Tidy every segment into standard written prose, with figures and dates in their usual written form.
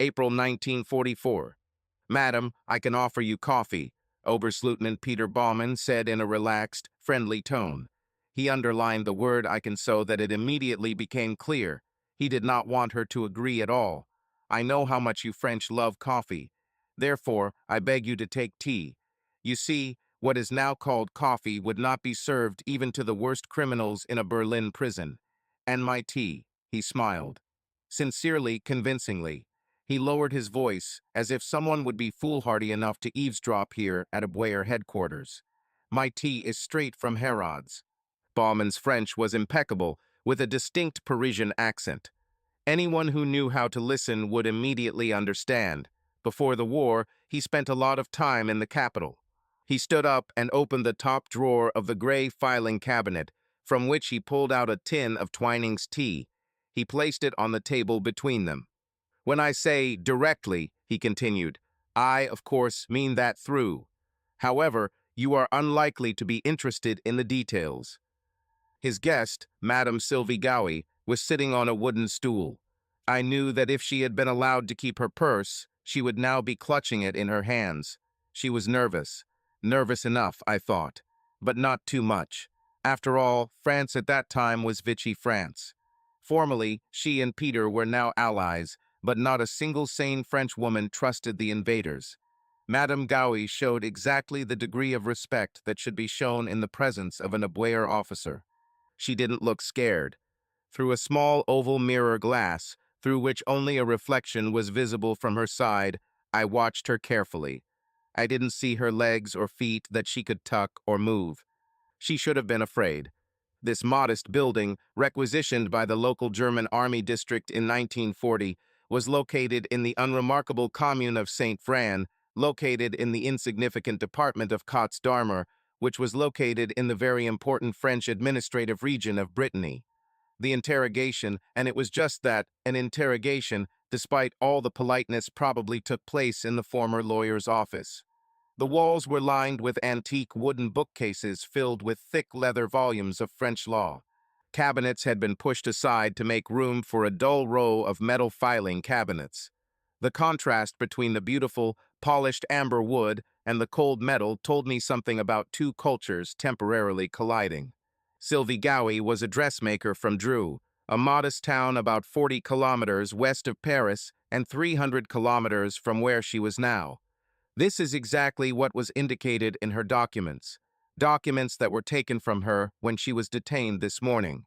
April 1944. Madam, I can offer you coffee, Oberstleutnant Peter Baumann said in a relaxed, friendly tone. He underlined the word "I can" so that it immediately became clear. He did not want her to agree at all. I know how much you French love coffee. Therefore, I beg you to take tea. You see, what is now called coffee would not be served even to the worst criminals in a Berlin prison. And my tea, he smiled. Sincerely, convincingly. He lowered his voice, as if someone would be foolhardy enough to eavesdrop here at Abwehr headquarters. My tea is straight from Herod's. Baumann's French was impeccable, with a distinct Parisian accent. Anyone who knew how to listen would immediately understand. Before the war, he spent a lot of time in the capital. He stood up and opened the top drawer of the gray filing cabinet, from which he pulled out a tin of Twining's tea. He placed it on the table between them. When I say directly, he continued, I, of course, mean that through. However, you are unlikely to be interested in the details. His guest, Madame Sylvie Gowie, was sitting on a wooden stool. I knew that if she had been allowed to keep her purse, she would now be clutching it in her hands. She was nervous. Nervous enough, I thought, but not too much. After all, France at that time was Vichy France. Formally, she and Peter were now allies, but not a single sane French woman trusted the invaders. Madame Gowie showed exactly the degree of respect that should be shown in the presence of an Abwehr officer. She didn't look scared. Through a small oval mirror glass, through which only a reflection was visible from her side, I watched her carefully. I didn't see her legs or feet that she could tuck or move. She should have been afraid. This modest building, requisitioned by the local German army district in 1940, was located in the unremarkable commune of Saint Fran, located in the insignificant department of Côtes-d'Armor, which was located in the very important French administrative region of Brittany. The interrogation, and it was just that, an interrogation, despite all the politeness, probably took place in the former lawyer's office. The walls were lined with antique wooden bookcases filled with thick leather volumes of French law. Cabinets had been pushed aside to make room for a dull row of metal filing cabinets. The contrast between the beautiful, polished amber wood and the cold metal told me something about two cultures temporarily colliding. Sylvie Gowie was a dressmaker from Dreux, a modest town about 40 kilometers west of Paris and 300 kilometers from where she was now. This is exactly what was indicated in her documents that were taken from her when she was detained this morning.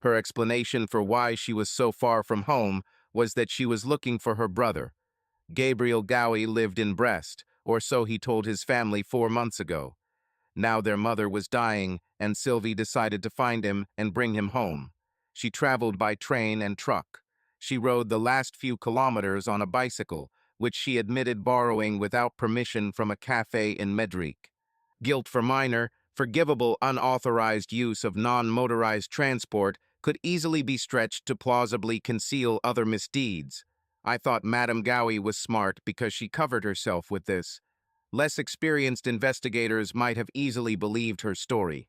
Her explanation for why she was so far from home was that she was looking for her brother. Gabriel Gowie lived in Brest, or so he told his family 4 months ago. Now their mother was dying, and Sylvie decided to find him and bring him home. She traveled by train and truck. She rode the last few kilometers on a bicycle, which she admitted borrowing without permission from a cafe in Medric. Guilt for minor, forgivable unauthorized use of non-motorized transport could easily be stretched to plausibly conceal other misdeeds. I thought Madame Gowie was smart because she covered herself with this. Less experienced investigators might have easily believed her story.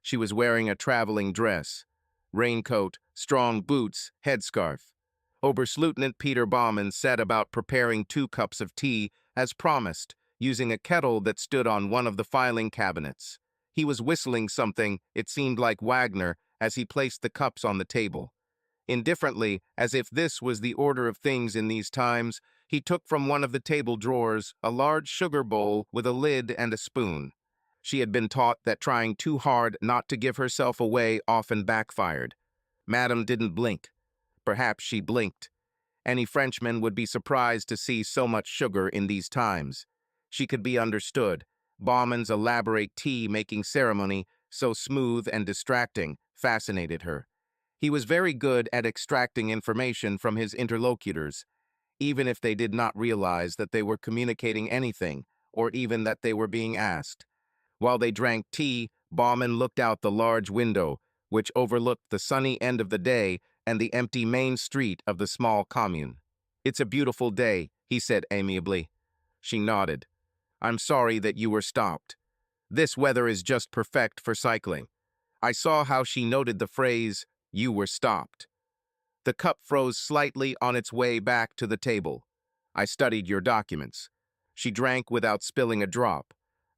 She was wearing a traveling dress, raincoat, strong boots, headscarf. Oberstleutnant Peter Baumann set about preparing 2 cups of tea, as promised, using a kettle that stood on one of the filing cabinets. He was whistling something, it seemed like Wagner, as he placed the cups on the table. Indifferently, as if this was the order of things in these times, he took from one of the table drawers a large sugar bowl with a lid and a spoon. She had been taught that trying too hard not to give herself away often backfired. Madame didn't blink. Perhaps she blinked. Any Frenchman would be surprised to see so much sugar in these times. She could be understood. Baumann's elaborate tea-making ceremony, so smooth and distracting, fascinated her. He was very good at extracting information from his interlocutors, even if they did not realize that they were communicating anything, or even that they were being asked. While they drank tea, Baumann looked out the large window, which overlooked the sunny end of the day and the empty main street of the small commune. "It's a beautiful day," he said amiably. She nodded. "I'm sorry that you were stopped. This weather is just perfect for cycling." I saw how she noted the phrase, "you were stopped." The cup froze slightly on its way back to the table. I studied your documents. She drank without spilling a drop.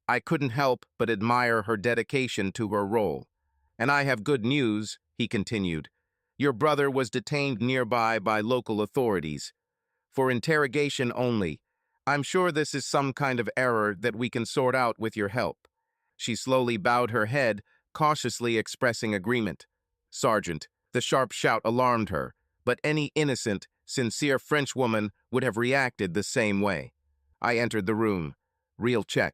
I couldn't help but admire her dedication to her role. And I have good news, he continued. Your brother was detained nearby by local authorities. For interrogation only. I'm sure this is some kind of error that we can sort out with your help. She slowly bowed her head, cautiously expressing agreement. Sergeant, the sharp shout alarmed her, but any innocent, sincere Frenchwoman would have reacted the same way. I entered the room. Real check.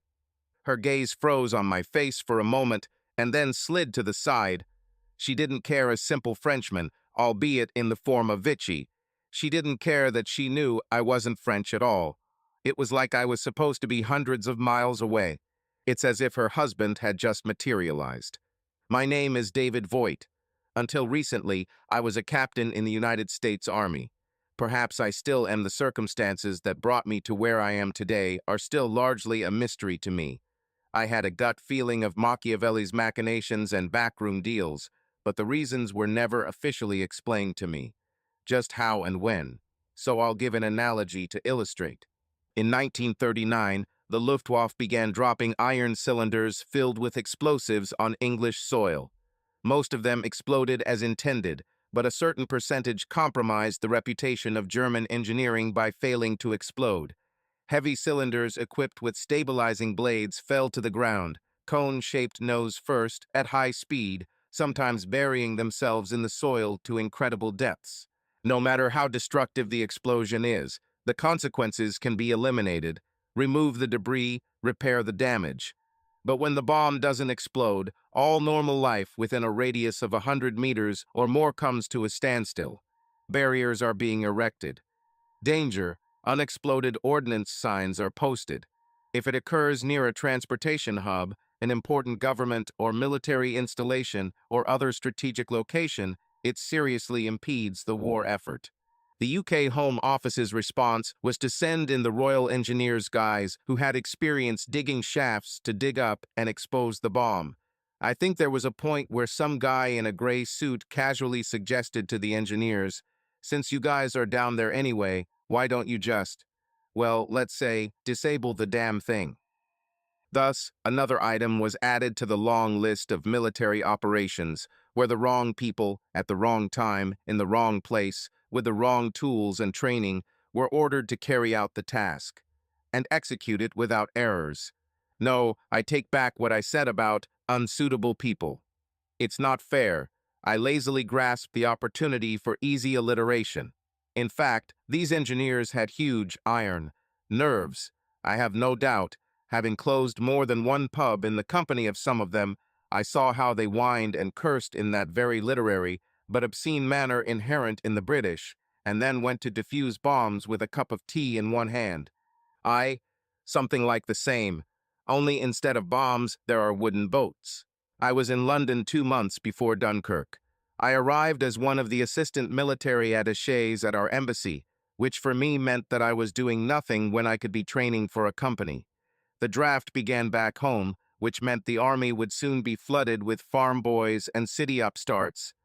Her gaze froze on my face for a moment and then slid to the side. She didn't care a simple Frenchman, albeit in the form of Vichy. She didn't care that she knew I wasn't French at all. It was like I was supposed to be hundreds of miles away. It's as if her husband had just materialized. My name is David Voit. Until recently, I was a captain in the United States Army. Perhaps I still am. The circumstances that brought me to where I am today are still largely a mystery to me. I had a gut feeling of Machiavelli's machinations and backroom deals, but the reasons were never officially explained to me. Just how and when. So I'll give an analogy to illustrate. In 1939, the Luftwaffe began dropping iron cylinders filled with explosives on English soil. Most of them exploded as intended, but a certain percentage compromised the reputation of German engineering by failing to explode. Heavy cylinders equipped with stabilizing blades fell to the ground, cone-shaped nose first, at high speed, sometimes burying themselves in the soil to incredible depths. No matter how destructive the explosion is, the consequences can be eliminated. Remove the debris, repair the damage. But when the bomb doesn't explode, all normal life within a radius of 100 meters or more comes to a standstill. Barriers are being erected. Danger, unexploded ordnance signs are posted. If it occurs near a transportation hub, an important government or military installation, or other strategic location, it seriously impedes the war effort. The UK Home Office's response was to send in the Royal Engineers guys who had experience digging shafts to dig up and expose the bomb. I think there was a point where some guy in a gray suit casually suggested to the engineers, "Since you guys are down there anyway, why don't you just, well, let's say, disable the damn thing?" Thus, another item was added to the long list of military operations, where the wrong people, at the wrong time, in the wrong place, with the wrong tools and training, were ordered to carry out the task, and execute it without errors. No, I take back what I said about unsuitable people. It's not fair. I lazily grasped the opportunity for easy alliteration. In fact, these engineers had huge iron nerves. I have no doubt. Having closed more than one pub in the company of some of them, I saw how they whined and cursed in that very literary but obscene manner inherent in the British, and then went to defuse bombs with a cup of tea in one hand. Something like the same, only instead of bombs, there are wooden boats. I was in London 2 months before Dunkirk. I arrived as one of the assistant military attachés at our embassy, which for me meant that I was doing nothing when I could be training for a company. The draft began back home, which meant the army would soon be flooded with farm boys and city upstarts.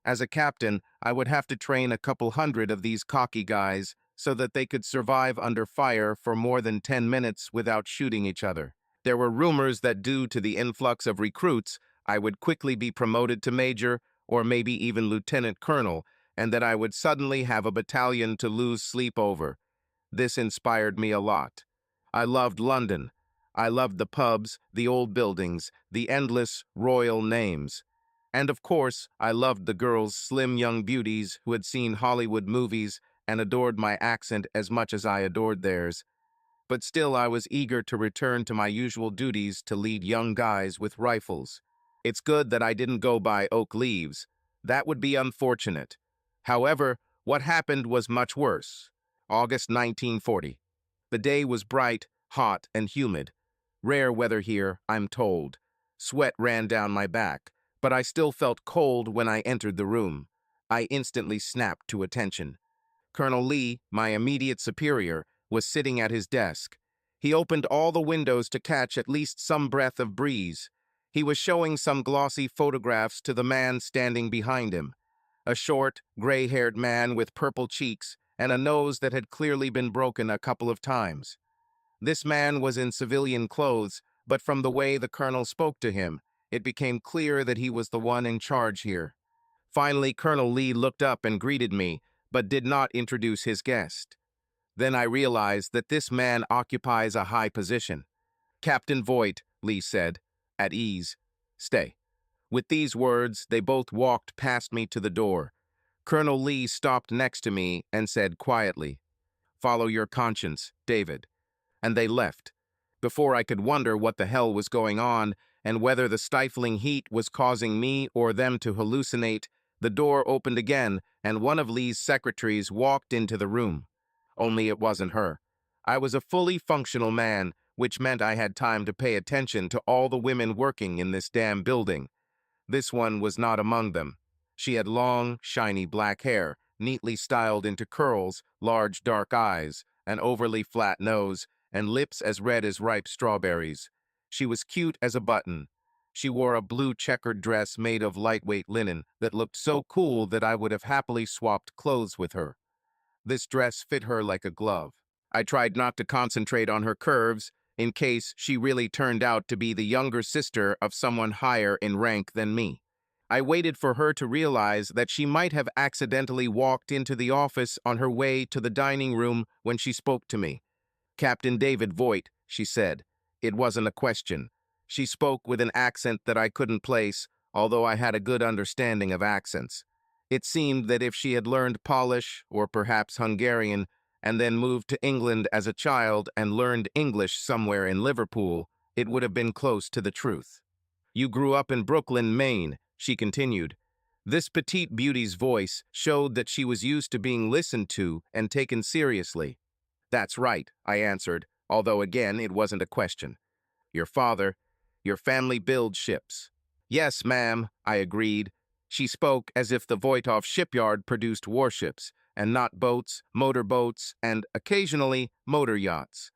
As a captain, I would have to train a couple hundred of these cocky guys so that they could survive under fire for more than 10 minutes without shooting each other. There were rumors that due to the influx of recruits, I would quickly be promoted to major or maybe even lieutenant colonel, and that I would suddenly have a battalion to lose sleep over. This inspired me a lot. I loved London. I loved the pubs, the old buildings, the endless royal names. And of course, I loved the girls, slim young beauties who had seen Hollywood movies and adored my accent as much as I adored theirs. But still I was eager to return to my usual duties to lead young guys with rifles. It's good that I didn't go by oak leaves. That would be unfortunate. However, what happened was much worse. August 1940. The day was bright, hot, and humid. Rare weather here, I'm told. Sweat ran down my back, but I still felt cold when I entered the room. I instantly snapped to attention. Colonel Lee, my immediate superior, was sitting at his desk. He opened all the windows to catch at least some breath of breeze. He was showing some glossy photographs to the man standing behind him. A short, gray-haired man with purple cheeks and a nose that had clearly been broken a couple of times. This man was in civilian clothes, but from the way the colonel spoke to him, it became clear that he was the one in charge here. Finally, Colonel Lee looked up and greeted me, but did not introduce his guest. Then I realized that this man occupies a high position. "Captain Voit," Lee said, at ease. "Stay." With these words, they both walked past me to the door. Colonel Lee stopped next to me and said quietly, "Follow your conscience, David." And they left. Before I could wonder what the hell was going on and whether the stifling heat was causing me or them to hallucinate, the door opened again and one of Lee's secretaries walked into the room. Only it wasn't her. I was a fully functional man, which meant I had time to pay attention to all the women working in this damn building. This one was not among them. She had long, shiny black hair, neatly styled into curls, large dark eyes, an overly flat nose, and lips as red as ripe strawberries. She was cute as a button. She wore a blue checkered dress made of lightweight linen that looked so cool that I would have happily swapped clothes with her. This dress fit her like a glove. I tried not to concentrate on her curves, in case she really turned out to be the younger sister of someone higher in rank than me. I waited for her to realize that she might have accidentally walked into the office on her way to the dining room when she spoke to me. "Captain David Voit," she said. It wasn't a question. She spoke with an accent that I couldn't place, although I had a good understanding of accents. It seemed that if she had learned Polish, or perhaps Hungarian, and then moved to England as a child and learned English somewhere in Liverpool, it would have been close to the truth. "You grew up in Brooklyn, Maine," she continued. This petite beauty's voice showed that she was used to being listened to and taken seriously. "That's right," I answered, although again it wasn't a question. Your family builds ships." "Yes, ma'am," I agreed. She spoke as if the Voitov shipyard produced warships, and not boats, motorboats, and, occasionally, motor yachts.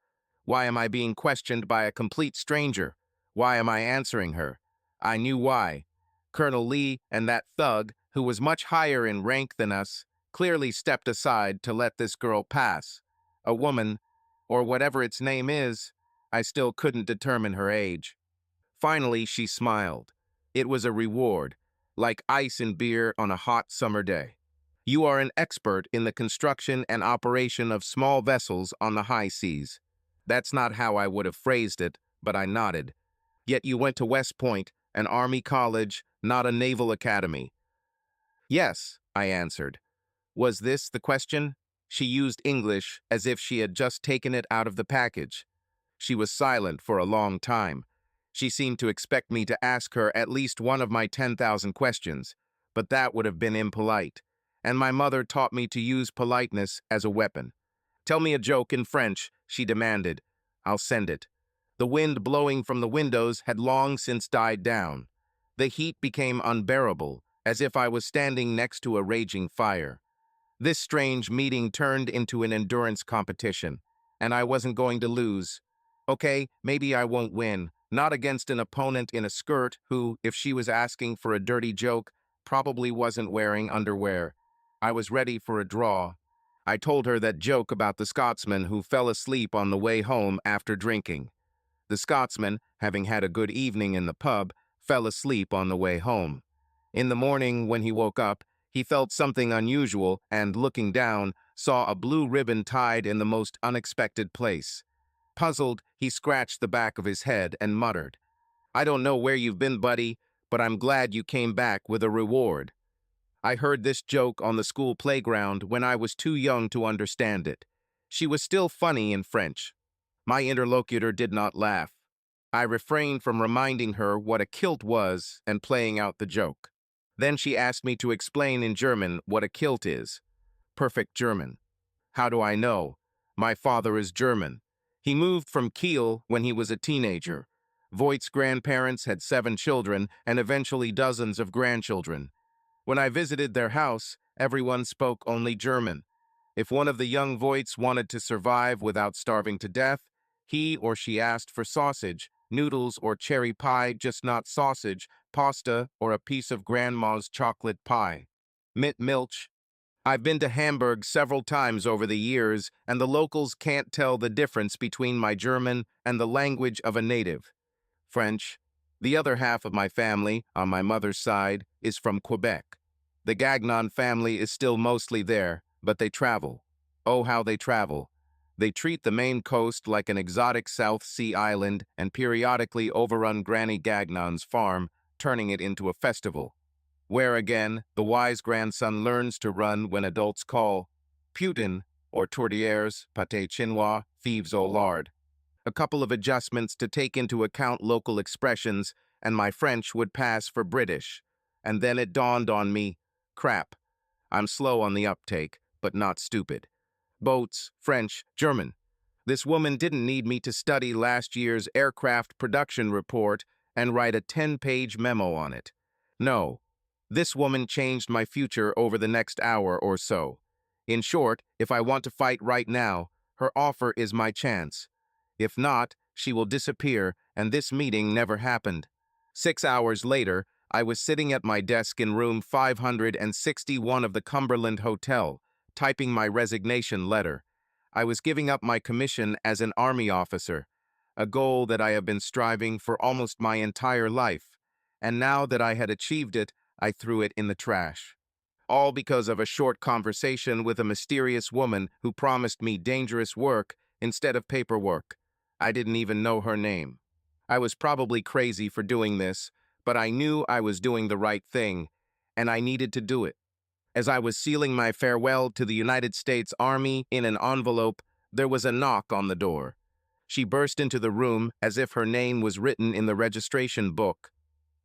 Why am I being questioned by a complete stranger? Why am I answering her? I knew why. Colonel Lee and that thug, who was much higher in rank than us, clearly stepped aside to let this girl pass. A woman, or whatever its name is, I still couldn't determine her age. Finally, she smiled. It was a reward, like ice in beer on a hot summer day. "You are an expert in the construction and operation of small vessels on the high seas." That's not how I would have phrased it, but I nodded. "Yet you went to West Point, an Army college, not a naval academy." "Yes," I answered. Was this the question? She used English as if she had just taken it out of the package. She was silent for a long time. She seemed to expect me to ask her at least one of my 10,000 questions, but that would have been impolite, and my mother taught me to use politeness as a weapon. "Tell me a joke in French," she demanded. "I'll send it." The wind blowing from the windows had long since died down. The heat became unbearable, as if I was standing next to a raging fire. This strange meeting turned into an endurance competition, and I wasn't going to lose. Okay, maybe I won't win, not against an opponent in a skirt who, if she was asking for a dirty joke, probably wasn't wearing underwear. I was ready for a draw. I told her that joke about the Scotsman who fell asleep on the way home after drinking. The Scotsman, having had a good evening in the pub, fell asleep on the way home. In the morning, when he woke up, he felt something unusual and, looking down, saw a blue ribbon tied in the most unexpected place. Puzzled, he scratched the back of his head and muttered, "I don't know where you've been, buddy, but I'm glad you came back with a reward." I heard this joke on the school playground when I was too young to understand it. She was still funny in French. My interlocutor did not laugh. I refrained from reminding her what a kilt was and playing out the joke. Then she asked me to explain in German what a kilt is. Perfect German. How do I know? My father is German. He moved from Kiel when he was a teenager. Voigt's grandparents had 7 children and eventually dozens of grandchildren. When I visited their house, everyone spoke only German. If one of the young Voigts wanted to survive without starving to death, he or she asked for sausage, noodles, or cherry pie, just not sausage, pasta, or a piece of grandma's chocolate pie. Mit Milch. I've been to Hamburg several times over the years, and the locals can't tell the difference between my German and the language of a native. French. The other half of my family, on my mother's side, is from Quebec. The Gagnon family is still mostly there, but they travel. Oh, how they travel. They treat the Maine coast like an exotic South Sea island and periodically overrun Granny Gagnon's farm, turning it into a festival, where again, the wise grandson learns to run when adults call Putin or tourtières, pâté chinois, thieves au lard. A couple of adjustments to take into account local expressions, and my French would pass for British. And then it dawned on me, crap, I'm slow on the uptake, but not stupid. Boats, French, German. This woman didn't need me to study last year's aircraft production report and write a 10-page memo on it. No, this woman changed my future over the next hour or so. In short, if I want to fight right now, her offer is my chance. If not, she will disappear, and this meeting never happened. 6 hours later, I was sitting at my desk in room 561 of the Cumberland Hotel, typing my resignation letter. I was giving up my commission as an Army officer, a goal that I have been striving for almost my entire life, and now that I had achieved it, I threw it in the trash. All because of a short conversation with a mysterious woman who promised me dangerous work instead of paperwork. I didn't even know her name. I was probably crazy for doing this, but I knew I was doing the right thing, and I needed to do it. As I was sealing my farewell to the United States Army in an envelope, there was a knock on the door. She burst into the room as if her name was written in the registration book.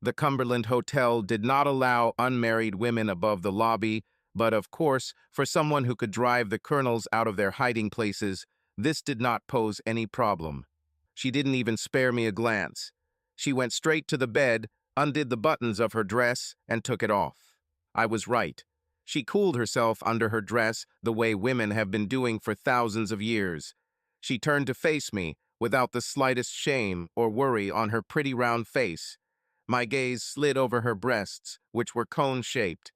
The Cumberland Hotel did not allow unmarried women above the lobby, but of course, for someone who could drive the colonels out of their hiding places, this did not pose any problem. She didn't even spare me a glance. She went straight to the bed, undid the buttons of her dress, and took it off. I was right. She cooled herself under her dress the way women have been doing for thousands of years. She turned to face me, without the slightest shame or worry on her pretty round face. My gaze slid over her breasts, which were cone-shaped.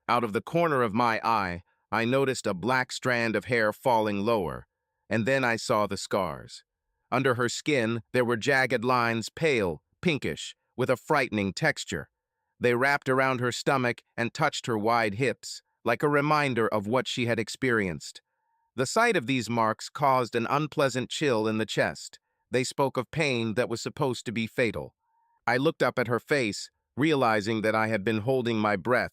Out of the corner of my eye, I noticed a black strand of hair falling lower, and then I saw the scars. Under her skin, there were jagged lines, pale, pinkish, with a frightening texture. They wrapped around her stomach and touched her wide hips, like a reminder of what she had experienced. The sight of these marks caused an unpleasant chill in the chest. They spoke of pain that was supposed to be fatal. I looked up at her face, realizing that I had been holding my breath.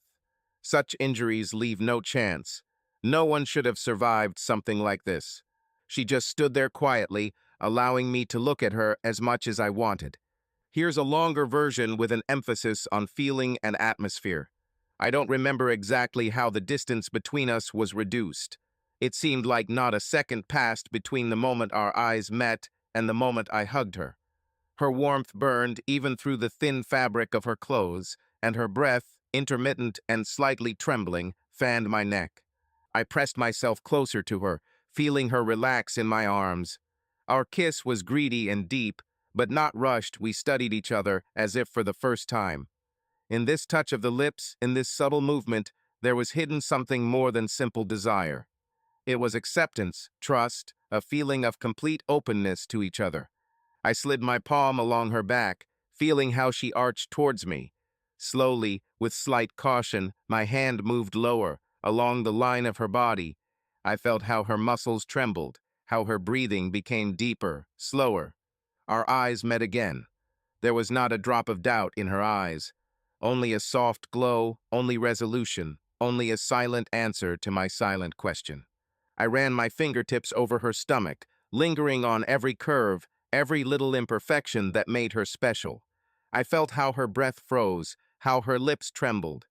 Such injuries leave no chance. No one should have survived something like this. She just stood there quietly, allowing me to look at her as much as I wanted. Here's a longer version with an emphasis on feeling and atmosphere. I don't remember exactly how the distance between us was reduced. It seemed like not a second passed between the moment our eyes met and the moment I hugged her. Her warmth burned even through the thin fabric of her clothes, and her breath, intermittent and slightly trembling, fanned my neck. I pressed myself closer to her, feeling her relax in my arms. Our kiss was greedy and deep, but not rushed. We studied each other as if for the first time. In this touch of the lips, in this subtle movement, there was hidden something more than simple desire. It was acceptance, trust, a feeling of complete openness to each other. I slid my palm along her back, feeling how she arched towards me. Slowly, with slight caution, my hand moved lower, along the line of her body. I felt how her muscles trembled, how her breathing became deeper, slower. Our eyes met again. There was not a drop of doubt in her eyes. Only a soft glow, only resolution, only a silent answer to my silent question. I ran my fingertips over her stomach, lingering on every curve, every little imperfection that made her special. I felt how her breath froze, how her lips trembled.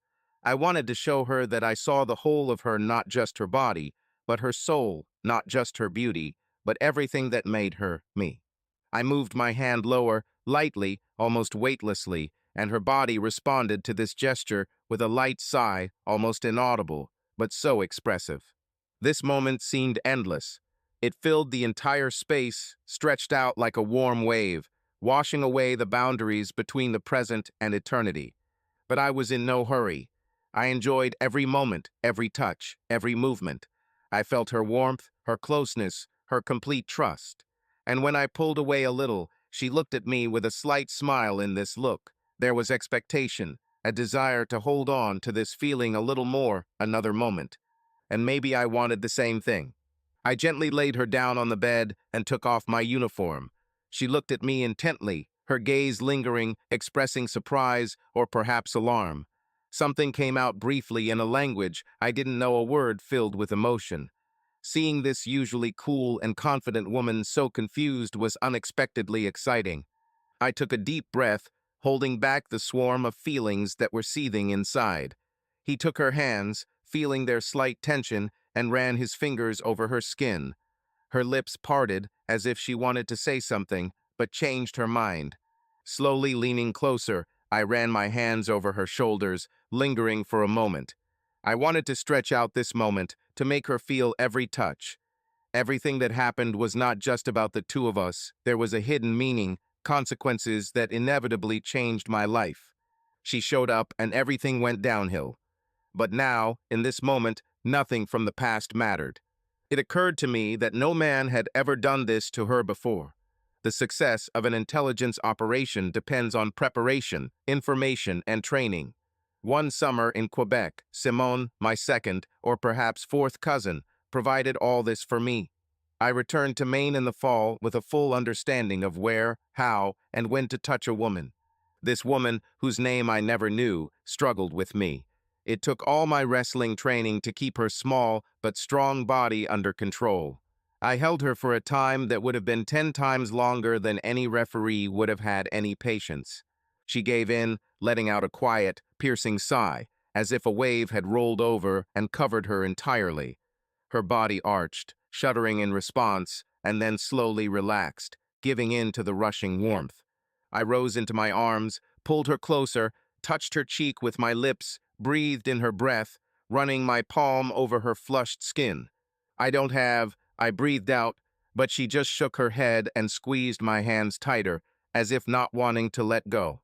I wanted to show her that I saw the whole of her, not just her body, but her soul, not just her beauty, but everything that made her me. I moved my hand lower, lightly, almost weightlessly, and her body responded to this gesture with a light sigh, almost inaudible, but so expressive. This moment seemed endless. It filled the entire space, stretched out like a warm wave, washing away the boundaries between the present and eternity. But I was in no hurry. I enjoyed every moment, every touch, every movement. I felt her warmth, her closeness, her complete trust. And when I pulled away a little, she looked at me with a slight smile in this look. There was expectation, a desire to hold on to this feeling a little more, another moment. And maybe I wanted the same thing. I gently laid her down on the bed and took off my uniform. She looked at me intently, her gaze lingering, expressing surprise or perhaps alarm. Something came out briefly in a language I didn't know a word filled with emotion. Seeing this usually cool and confident woman so confused was unexpectedly exciting. I took a deep breath, holding back the swarm of feelings that were seething inside. He took her hands, feeling their slight tension, and ran his fingers over her skin. Her lips parted as if she wanted to say something, but changed her mind. Slowly leaning closer, I ran my hands over her shoulders, lingering for a moment. I wanted to stretch out this moment, to make her feel every touch. Everything that happened was not just about the two of us. There was a hidden meaning, consequences that inevitably changed my life. She showed up and everything went downhill. But now, in this moment, nothing from the past mattered. It occurred to me that no man had ever done this to her before. The success of an intelligence operation depends on preparation, information, and training. One summer in Quebec, Simone, my second, or perhaps fourth cousin, provided all this for me. I returned to Maine in the fall with a full understanding of where, how, and when to touch a woman. This woman, whose name I never knew, struggled with me. It took all my wrestling training to keep her small but strong body under control. I held her for a time that would have been 10 times longer than any referee would have had any patience. She gave in, letting out a quiet, piercing sigh, as if a wave had rolled over and covered her entirely. Her body arched, shuddering in response, and then slowly relaxed, giving in to the rushing warmth. I rose into my arms, pulled her closer, touched her cheek with my lips, breathed in her breath, running my palm over her flushed skin. I breathed out, but she just shook her head and squeezed my hands tighter, as if not wanting to let go.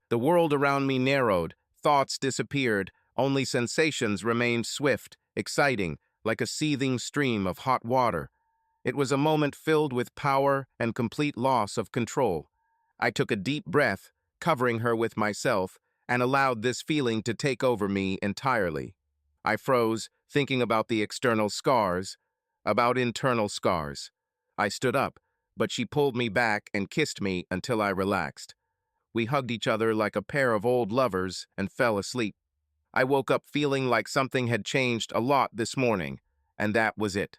The world around me narrowed, thoughts disappeared, only sensations remained swift, exciting, like a seething stream of hot water. It was a moment filled with power and complete loss of control. I took a deep breath, covering her with myself, and allowed this feeling to take over me entirely. I froze, thinking about the external scars, about internal scars. I stood up, but she pulled me back and kissed me until I relaxed. We hugged each other like a pair of old lovers and fell asleep. I woke up feeling like something had changed a lot this morning, and that was it.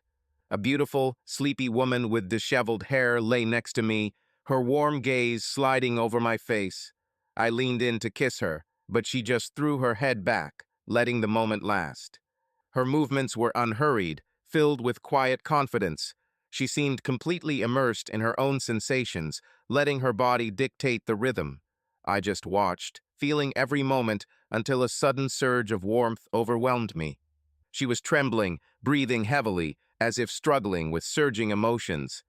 A beautiful, sleepy woman with disheveled hair lay next to me, her warm gaze sliding over my face. I leaned in to kiss her, but she just threw her head back, letting the moment last. Her movements were unhurried, filled with quiet confidence. She seemed completely immersed in her own sensations, letting her body dictate the rhythm. I just watched, feeling every moment until a sudden surge of warmth overwhelmed me. She was trembling, breathing heavily, as if struggling with surging emotions.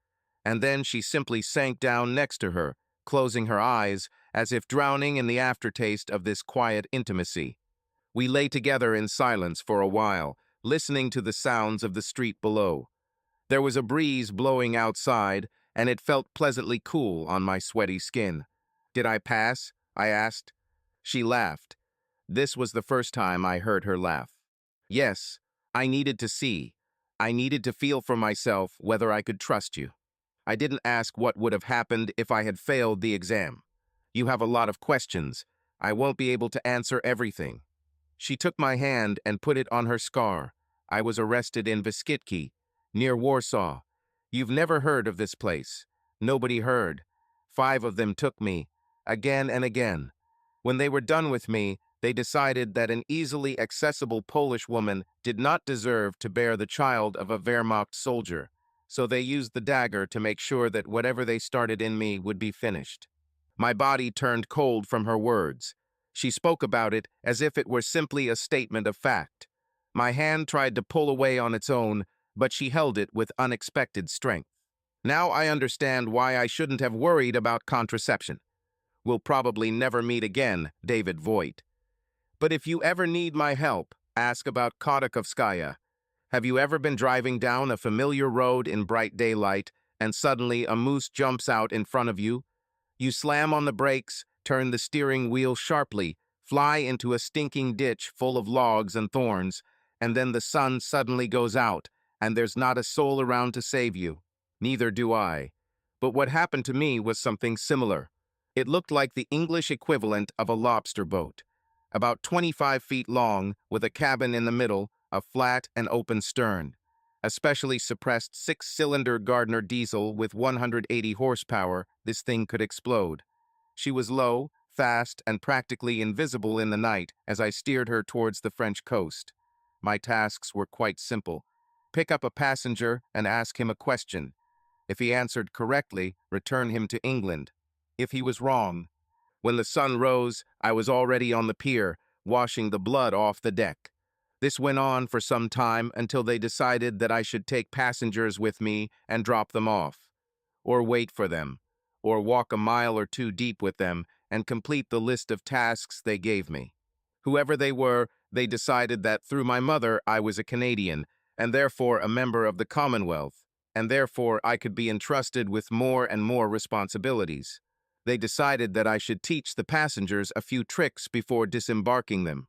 And then she simply sank down next to her, closing her eyes, as if drowning in the aftertaste of this quiet intimacy. We lay together in silence for a while, listening to the sounds of the street below. There was a breeze blowing outside, and it felt pleasantly cool on my sweaty skin. "Did I pass?" I asked. She laughed. This was the first time I heard her laugh. "Yes, I needed to see. I needed to feel for myself whether I could trust you. I didn't ask what would have happened if I had failed the exam. You have a lot of questions. I won't be able to answer everything." She took my hand and put it on her scar. "I was arrested in Viskitki, near Warsaw. You've never heard of this place. Nobody heard. 5 of them took me, again and again. When they were done with me, they decided that an easily accessible Polish woman did not deserve to bear the child of a Wehrmacht soldier, so they used the dagger to make sure that whatever they started in me would be finished." My body turned cold from her words. She spoke about it as if it were simply a statement of fact. My hand tried to pull away on its own, but she held it with unexpected strength. "Now I understand why I shouldn't have worried about contraception. We'll probably never meet again, David Voit. But if you ever need my help, ask about Khodorkovskaya. Have you ever been driving down a familiar road in bright daylight, and suddenly a moose jumps out in front of you? You slam on the brakes, turn the steering wheel sharply, fly into a stinking ditch full of logs and thorns, and then the sun suddenly goes out, and there's not a soul around to save you. Neither do I. But what happened to me was something similar. It looked like the English equivalent of a lobster boat. About 25 feet long, with a cabin in the middle, a flat and open stern. A specially suppressed six-cylinder Gardner diesel with 180 horsepower, this thing could explode. She was low, fast, and practically invisible in the night as I steered her towards the French coast. My tasks were quite simple. Pick up a passenger and ask him a question. If he answered correctly, return him to England. If he was wrong, when the sun rose, I was already on the pier, washing the blood off the deck. This went on for some time until they decided that I should take passengers with me and drop them off, or wait for them, or walk a mile or two deep with them and complete the list of tasks they gave me. Whoever they were, they decided that through my mother I was a Canadian, and therefore a member of the Commonwealth, and therefore I could be entrusted with more and more responsibilities. They decided that I should teach the passengers a few tricks before disembarking them.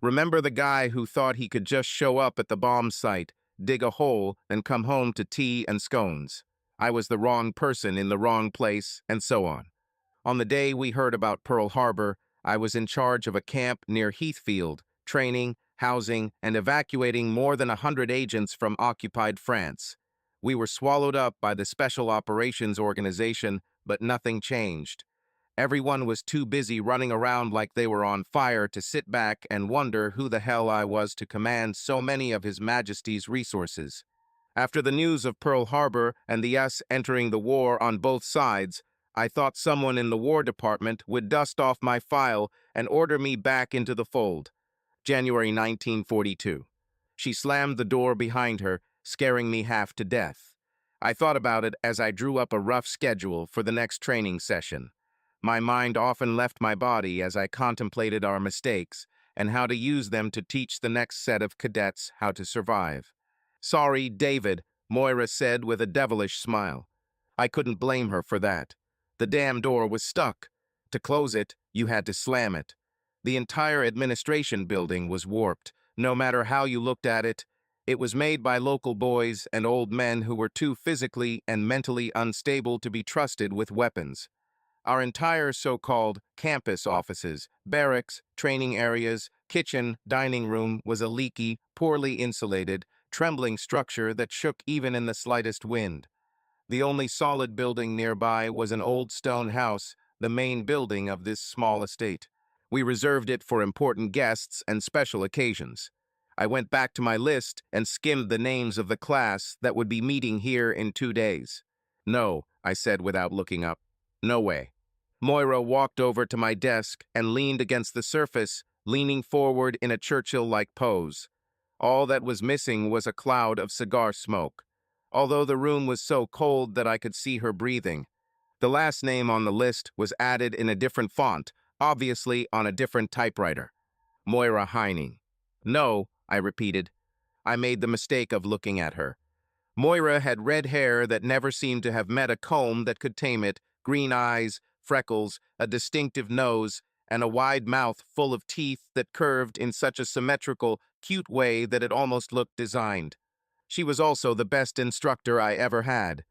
Remember the guy who thought he could just show up at the bomb site, dig a hole, and come home to tea and scones? I was the wrong person in the wrong place, and so on. On the day we heard about Pearl Harbor, I was in charge of a camp near Heathfield, training, housing, and evacuating more than 100 agents from occupied France. We were swallowed up by the Special Operations Organization, but nothing changed. Everyone was too busy running around like they were on fire to sit back and wonder who the hell I was to command so many of His Majesty's resources. After the news of Pearl Harbor and the US entering the war on both sides, I thought someone in the War Department would dust off my file and order me back into the fold. January 1942. She slammed the door behind her, scaring me half to death. I thought about it as I drew up a rough schedule for the next training session. My mind often left my body as I contemplated our mistakes and how to use them to teach the next set of cadets how to survive. "Sorry, David," Moira said with a devilish smile. I couldn't blame her for that. The damn door was stuck. To close it, you had to slam it. The entire administration building was warped, no matter how you looked at it. It was made by local boys and old men who were too physically and mentally unstable to be trusted with weapons. Our entire so-called campus offices, barracks, training areas, kitchen, dining room was a leaky, poorly insulated, trembling structure that shook even in the slightest wind. The only solid building nearby was an old stone house, the main building of this small estate. We reserved it for important guests and special occasions. I went back to my list and skimmed the names of the class that would be meeting here in 2 days. "No," I said without looking up. "No way." Moira walked over to my desk and leaned against the surface, leaning forward in a Churchill-like pose. All that was missing was a cloud of cigar smoke, although the room was so cold that I could see her breathing. The last name on the list was added in a different font, obviously on a different typewriter. Moira Heining. "No," I repeated. I made the mistake of looking at her. Moira had red hair that never seemed to have met a comb that could tame it, green eyes, freckles, a distinctive nose, and a wide mouth full of teeth that curved in such a symmetrical, cute way that it almost looked designed. She was also the best instructor I ever had.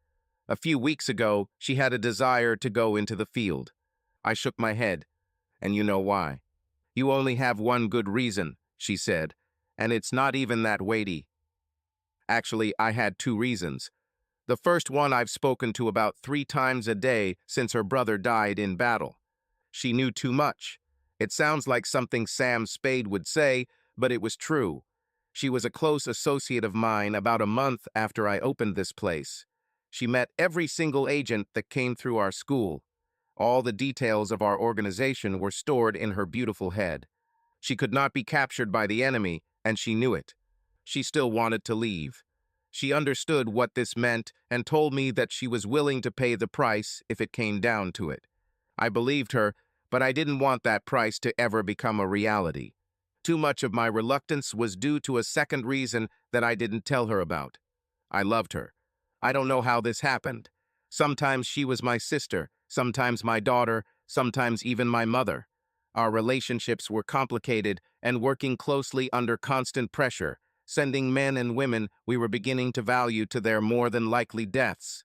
A few weeks ago, she had a desire to go into the field. I shook my head, and you know why. "You only have one good reason," she said, "and it's not even that weighty." Actually, I had 2 reasons. The first one I've spoken to about 3 times a day since her brother died in battle. She knew too much. It sounds like something Sam Spade would say, but it was true. She was a close associate of mine about a month after I opened this place. She met every single agent that came through our school. All the details of our organization were stored in her beautiful head. She could not be captured by the enemy, and she knew it. She still wanted to leave. She understood what this meant and told me that she was willing to pay the price if it came down to it. I believed her, but I didn't want that price to ever become a reality. Too much of my reluctance was due to a second reason that I didn't tell her about. I loved her. I don't know how this happened. Sometimes she was my sister, sometimes my daughter, sometimes even my mother. Our relationships were complicated and working closely under constant pressure, sending men and women we were beginning to value to their more than likely deaths.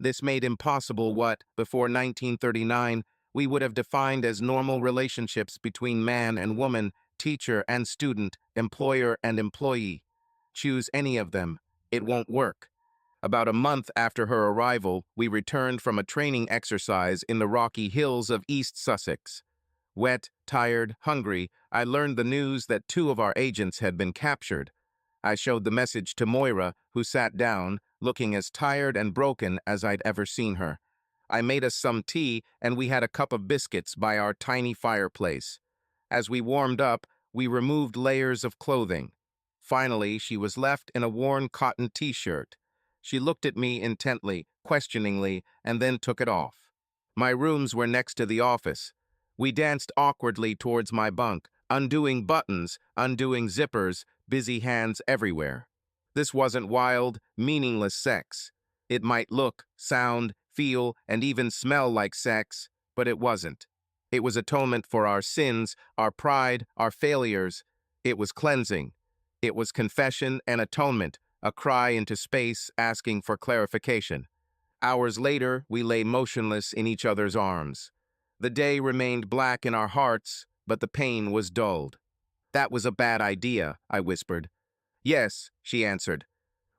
This made impossible what, before 1939, we would have defined as normal relationships between man and woman, teacher and student, employer and employee. Choose any of them. It won't work. About a month after her arrival, we returned from a training exercise in the rocky hills of East Sussex. Wet, tired, hungry, I learned the news that 2 of our agents had been captured. I showed the message to Moira, who sat down, looking as tired and broken as I'd ever seen her. I made us some tea, and we had a cup of biscuits by our tiny fireplace. As we warmed up, we removed layers of clothing. Finally, she was left in a worn cotton t-shirt. She looked at me intently, questioningly, and then took it off. My rooms were next to the office. We danced awkwardly towards my bunk, undoing buttons, undoing zippers, busy hands everywhere. This wasn't wild, meaningless sex. It might look, sound, feel, and even smell like sex, but it wasn't. It was atonement for our sins, our pride, our failures. It was cleansing. It was confession and atonement, a cry into space asking for clarification. Hours later, we lay motionless in each other's arms. The day remained black in our hearts, but the pain was dulled. "That was a bad idea," I whispered. "Yes," she answered.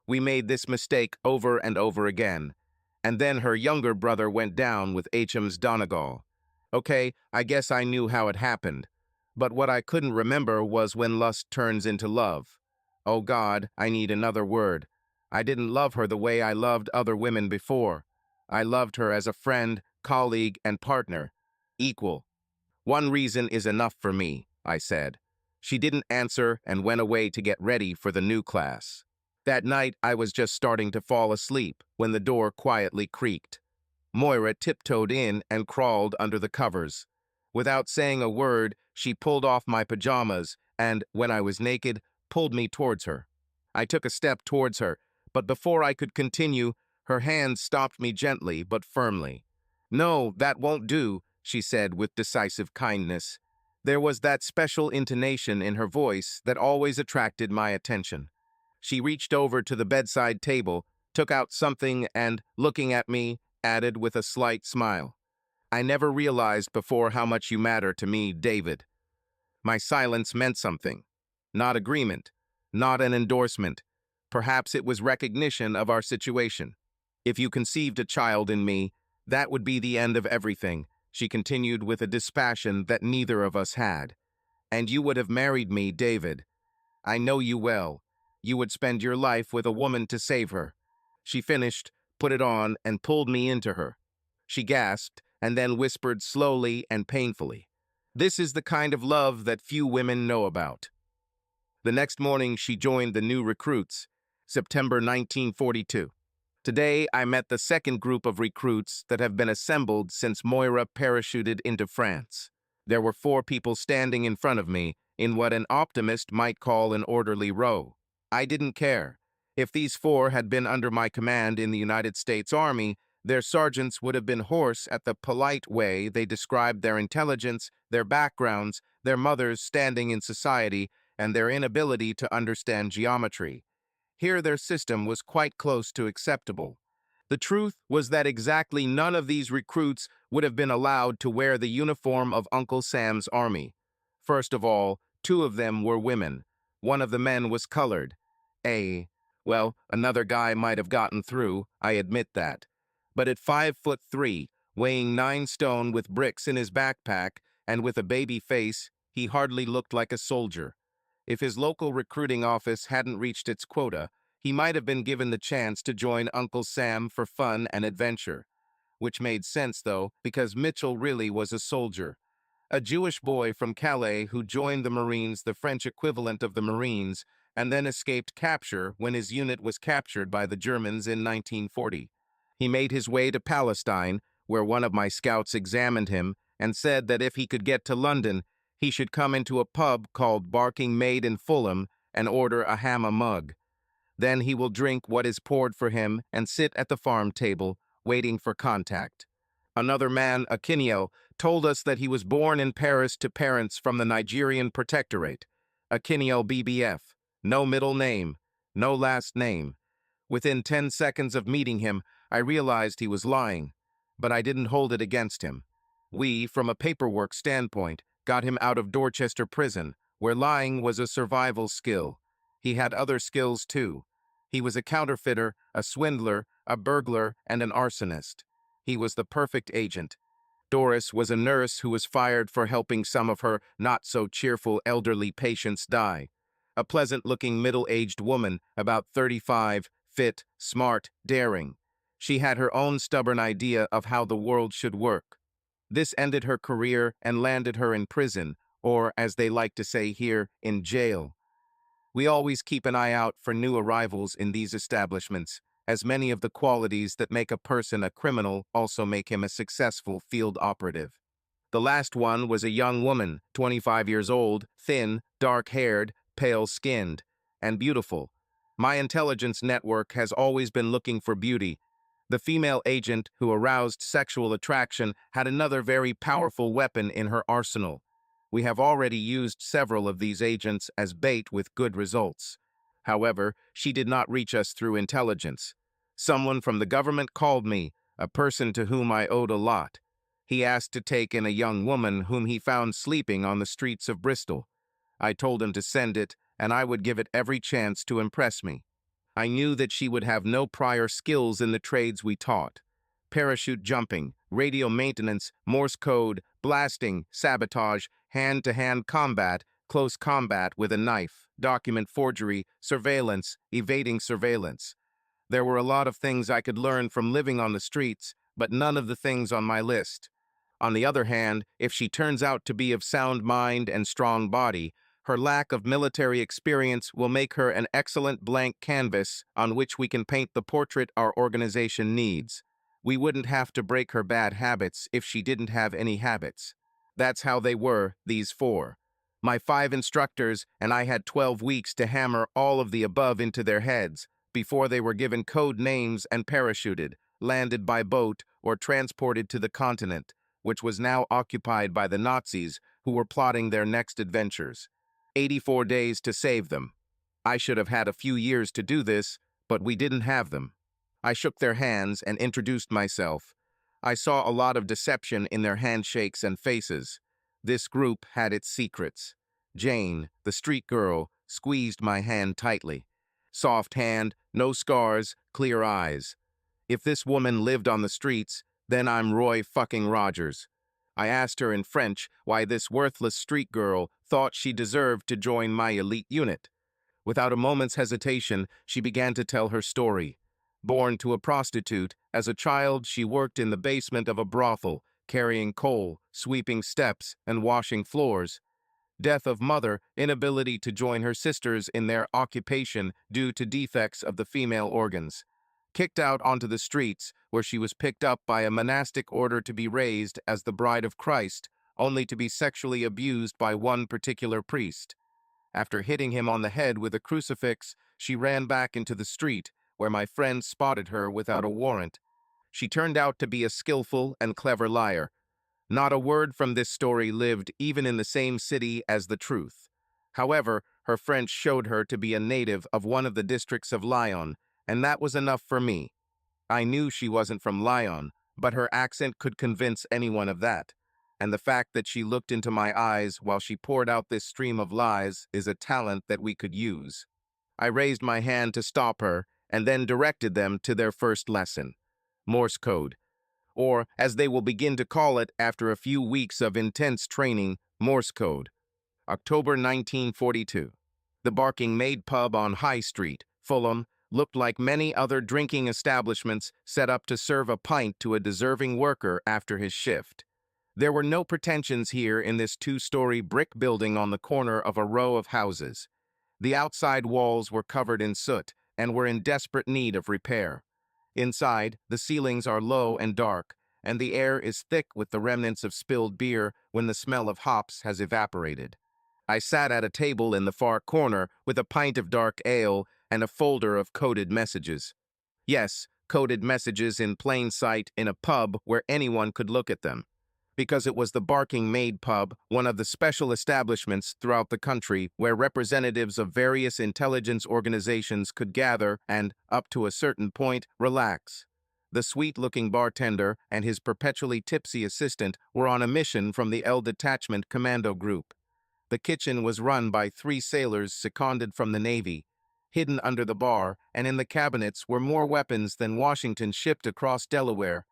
"We made this mistake over and over again." And then her younger brother went down with H.M.'s Donegal. Okay, I guess I knew how it happened. But what I couldn't remember was when lust turns into love. Oh God, I need another word. I didn't love her the way I loved other women before. I loved her as a friend, colleague, and partner. Equal. "One reason is enough for me," I said. She didn't answer and went away to get ready for the new class. That night, I was just starting to fall asleep when the door quietly creaked. Moira tiptoed in and crawled under the covers. Without saying a word, she pulled off my pajamas and, when I was naked, pulled me towards her. I took a step towards her, but before I could continue, her hand stopped me gently but firmly. "No, that won't do," she said with decisive kindness. There was that special intonation in her voice that always attracted my attention. She reached over to the bedside table, took out something, and, looking at me, added with a slight smile, "I never realized before how much you matter to me, David." My silence meant something. Not agreement, not an endorsement. Perhaps it was recognition of our situation. "If you conceived a child in me, that would be the end of everything," she continued with a dispassion that neither of us had. "And you would have married me, David. I know you well. You would spend your life with a woman to save her." She finished, put it on, and pulled me into her. She gasped, and then whispered slowly and painfully, "This is the kind of love that few women know about." The next morning, she joined the new recruits, September 1942. Today, I met the second group of recruits that have been assembled since Moira parachuted into France. There were 4 people standing in front of me, in what an optimist might call an orderly row. I didn't care. If these 4 had been under my command in the United States Army, their sergeants would have been hoarse at the polite way they described their intelligence, their backgrounds, their mothers standing in society, and their inability to understand geometry. Here their system was quite close to acceptable. The truth was that exactly none of these recruits would have been allowed to wear the uniform of Uncle Sam's army. First of all, 2 of them were women. One of the men was colored. Well, another guy might have gotten through, I admit that. But at 5'3", weighing 9 stone with bricks in his backpack, and with a baby face, he hardly looked like a soldier. If his local recruiting office hadn't reached its quota, he might have been given the chance to join Uncle Sam for fun and adventure. Which made sense, though, because Mitchell really was a soldier. A Jewish boy from Calais who joined the Marines, the French equivalent of the Marines, and then escaped capture when his unit was captured by the Germans in 1940. He made his way to Palestine, where one of my scouts examined him and said that if he could get to London, He should come into a pub called Barking Maid in Fulham and order a hammer mug. Then he will drink what is poured for him and sit at the farm table, waiting for contact. Another man, Akinio, told us that he was born in Paris to parents from the Nigerian Protectorate. Akinio BBF. No middle name. No last name. Within 10 seconds of meeting him, I realized he was lying, but I didn't hold it against him. We, from a paperwork standpoint, got him out of Dorchester Prison, where lying was a survival skill. He had other skills, too. He was a counterfeiter, a swindler, a burglar, and an arsonist. He was the perfect agent. Doris was a nurse who was fired for helping some of her not-so-cheerful elderly patients die. A pleasant-looking middle-aged woman, about 35, fit, smart, daring. She had her own stubborn idea of how the world should work. This ended her career and landed her in prison, or, as they like to say here, in jail. We always keep an eye out for new arrivals in these establishments, as many of the qualities that make a person a criminal also make him a successful field operative. The last one was a young woman, 25 years old, thin, dark-haired, pale-skinned, and beautiful. My intelligence network has always been looking for beauty. The female agent who aroused sexual attraction had another very powerful weapon in her arsenal. We have already used several of these agents as bait with good results. However, she did not reach us through intelligence. Someone from the government called me, a person to whom I owed a lot. He asked to take in a young woman whom he found sleeping on the streets of Bristol. I told him to send it, and I would give it every chance to impress me. I knew that she would have no prior skills in the trades we taught. Parachute jumping, radio maintenance, Morse code, blasting, sabotage, hand-to-hand combat, close combat with a knife, document forgery, surveillance, evading surveillance. There were a lot of things I could learn from living on the streets, but none of the things on my list. On the other hand, if she turns out to be of sound mind and strong body, her lack of military experience will make her an excellent blank canvas on which we can paint the portrait our organization needs. We wouldn't have to break her bad habits if she didn't have any habits. That's how they were, these four. My 5 instructors and I had 12 weeks to hammer all of the above into their heads before they were given code names and parachuted, landed by boat, or transported to the continent, which was now occupied by the Nazis who were plotting their next adventures. 84 days to save them. I should have had a few years to do this, but we didn't have them. I shook their hands and introduced myself. I saw a lot of deception in their handshakes and faces. This group had its secrets. Jane, the street girl, squeezed my hand tightly. Soft hand, no scars, clear eyes. If this woman lived on the streets, then I'm Roy fucking Rogers. I asked her in French why this worthless street girl thought she deserved to join my elite unit. Without a moment's hesitation, she began to tell her story. Born to a prostitute, as a child she worked in the basement of a brothel, carrying coal, sweeping steps, and washing floors. Death of mother, inability to join her sisters in their occupation due to defects of the female organs. Kicked out onto the streets, where she was picked up by a monastic order to be raised as the bride of Christ, only to be sexually abused by one particular priest. After hitting him on the head with a crucifix, she ran back into the street, where my friends spotted her without a warrant. She turned out to be a skillful and clever liar. Not a word from this story lived even in the same city as the truth. However, her French showed her to be a native of one of the districts of Lyon, and that was enough for me. I knew she wasn't from Lyon, but her accent could convince anyone of that. And the fact that she looked into my eyes while she poured out this stream of lies is a talent that we could use. I raised my hand to stop her, and then directed them to their first lesson, Morse code, or, as they will begin to call it after a few weeks of intense training, Morse code. October 1942. The Barking Maid pub on High Street, Fulham, looked like many other drinking establishments set up to serve a pint to a deserving worker after his shift. There were no pretensions here in this 2-story brick building on the corner of a row of houses. The outside walls were covered in soot and were in desperate need of repair. Inside, the ceilings are low and dark, and the air is thick with the remnants of spilled beer when the smell of hops has evaporated. I sat at a table in the far corner with a pint of dark ale and a folder of coded messages. Yes, coded messages in plain sight in a pub where anyone could look at them. Because it was the Barking Maid Pub, one of the special establishments throughout the country where representatives of various intelligence organizations could gather and, up to a certain point, relax. The sweet-looking bartender and his perpetually tipsy assistant were on a mission from the L Detachment Commando Group. The kitchen was run by 3 sailors seconded from the Navy. Hidden under the bar and in the cabinets were more weapons than Washington shipped across Delaware.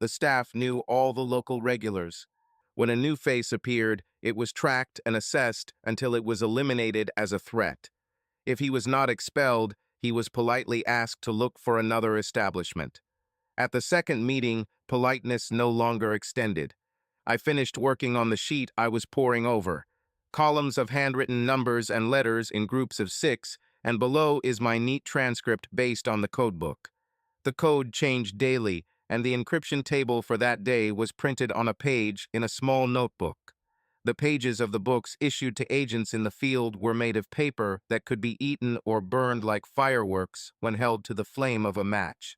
The staff knew all the local regulars. When a new face appeared, it was tracked and assessed until it was eliminated as a threat. If he was not expelled, he was politely asked to look for another establishment. At the second meeting, politeness no longer extended. I finished working on the sheet I was poring over. Columns of handwritten numbers and letters in groups of 6, and below is my neat transcript based on the codebook. The code changed daily, and the encryption table for that day was printed on a page in a small notebook. The pages of the books issued to agents in the field were made of paper that could be eaten or burned like fireworks when held to the flame of a match.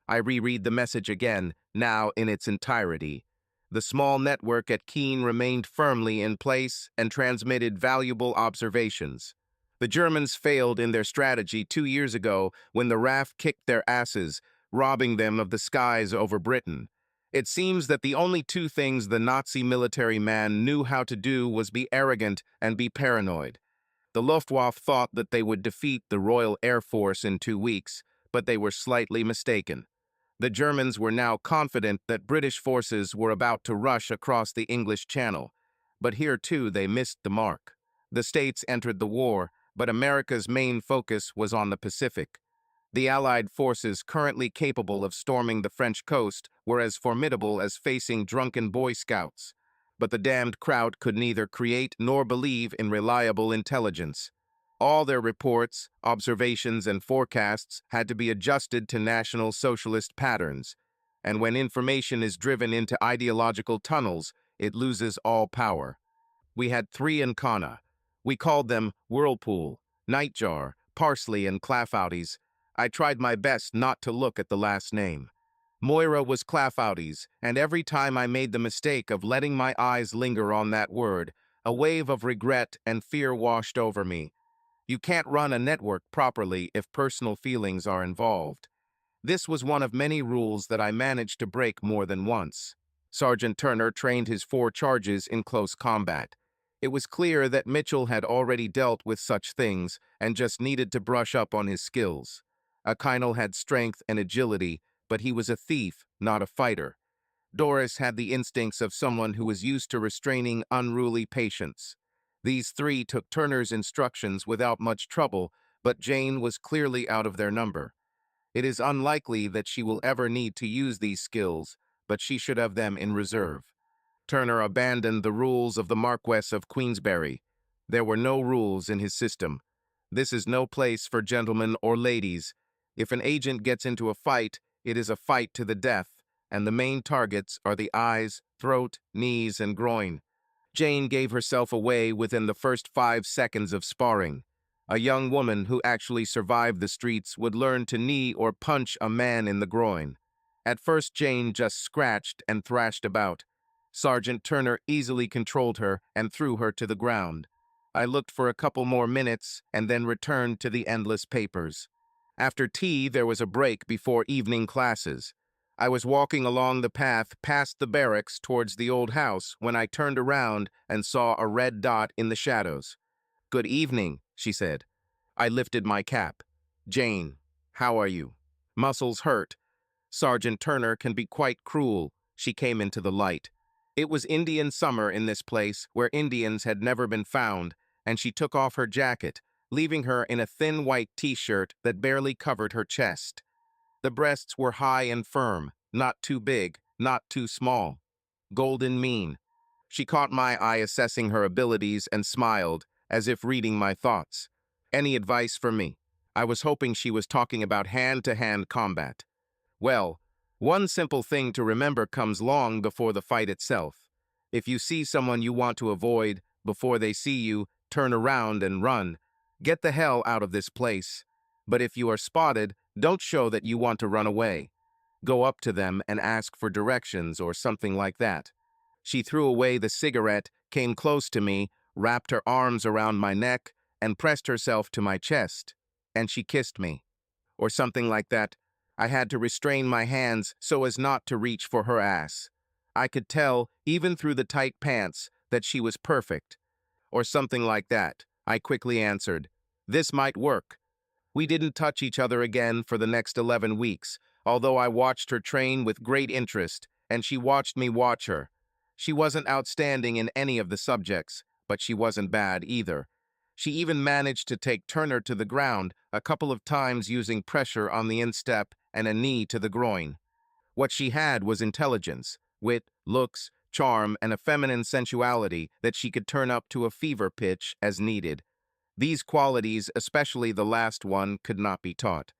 I reread the message again, now in its entirety. The small network at Keene remained firmly in place and transmitted valuable observations. The Germans failed in their strategy 2 years ago when the RAF kicked their asses, robbing them of the skies over Britain. It seems that the only 2 things the Nazi military man knew how to do was be arrogant and be paranoid. The Luftwaffe thought that they would defeat the Royal Air Force in 2 weeks, but they were slightly mistaken. The Germans were now confident that British forces were about to rush across the English Channel. But here, too, they missed the mark. The States entered the war, but America's main focus was on the Pacific. The Allied forces currently capable of storming the French coast were as formidable as facing drunken Boy Scouts. But the damned crowd could neither create nor believe in reliable intelligence. All their reports, observations, and forecasts had to be adjusted to National Socialist patterns, and when information is driven into ideological tunnels, it loses all power. We had 3 in Kana. We called them Whirlpool, Nightjar, Parsley, and Clafouties. I tried my best not to look at the last name. Moira was Clafouties, and every time I made the mistake of letting my eyes linger on that word, a wave of regret and fear washed over me. You can't run a network properly if personal feelings are involved. This was one of many rules that I managed to break more than once. Sergeant Turner trained his 4 charges in close combat. It was clear that Mitchell had already dealt with such things and just needed to brush up on his skills. Akinel had strength and agility, but he was a thief, not a fighter. Doris had the instincts of someone who was used to restraining unruly patients. These 3 took Turner's instructions without much trouble, but Jane was clearly out of their number. It is unlikely that she will ever need to use these skills, but she should have them in reserve. Turner abandoned the rules of the Marquess of Queensberry. There were no rules in his system. This is no place for gentlemen or ladies. If an agent gets into a fight, it is a fight to the death, and the main targets are the eyes, throat, knees, and groin. Jane gave herself away within the first 5 seconds of sparring. A young woman who actually survived the streets would learn to knee or punch a man in the groin. At first, Jane just scratched and thrashed about. Sergeant Turner easily controlled her and threw her to the ground. I looked for a couple more minutes and then returned to the endless papers. After tea, there was a break before evening classes. I was walking along the path past the barracks towards the old house when I turned around and saw a red dot in the shadows. "Good evening," she said. I lifted my cap. "Jane, how are you?" "Muscles hurt. Sergeant Turner can be quite cruel." She came into the light. It was Indian summer in this place where Indians had never been found, and she took off her jacket, leaving her in a thin white t-shirt that barely covered her chest. The breasts were high and firm, not too big, not too small. Golden mean. She caught my eye assessing her abilities and smiled, as if reading my thoughts. "Any advice for me?" I was hoping she was talking about hand-to-hand combat. "Well, One simple thing to remember comes long before the fight itself. If you see someone you want to avoid, before they see you, turn around and run. Get the hell out of this place. But if you are spotted, don't show that you want to run away. Go up to them and ask for directions or something like that. She threw away the cigarette, came close to me, wrapped her arms around my neck, and pressed herself to my chest. And she kissed me. Or something like that. I had to restrain my hands so as not to reach for her ass. I could tell, even through the tight pants, that she was perfect. Or something like that. I quickly answered, "This might work." We didn't touch each other again for the next 11 weeks, although I watched her train with great interest, and she watched me watch her. She wasn't outstanding in any of the subjects, but she wasn't bad either. She even managed to take Turner to the ground a couple of times using pressure on the instep and a knee to the groin. What she had was intelligence, wit, looks, charm, and a feminine sensuality that she could turn up to a fever pitch as needed. These qualities, especially the last one, could not be taught.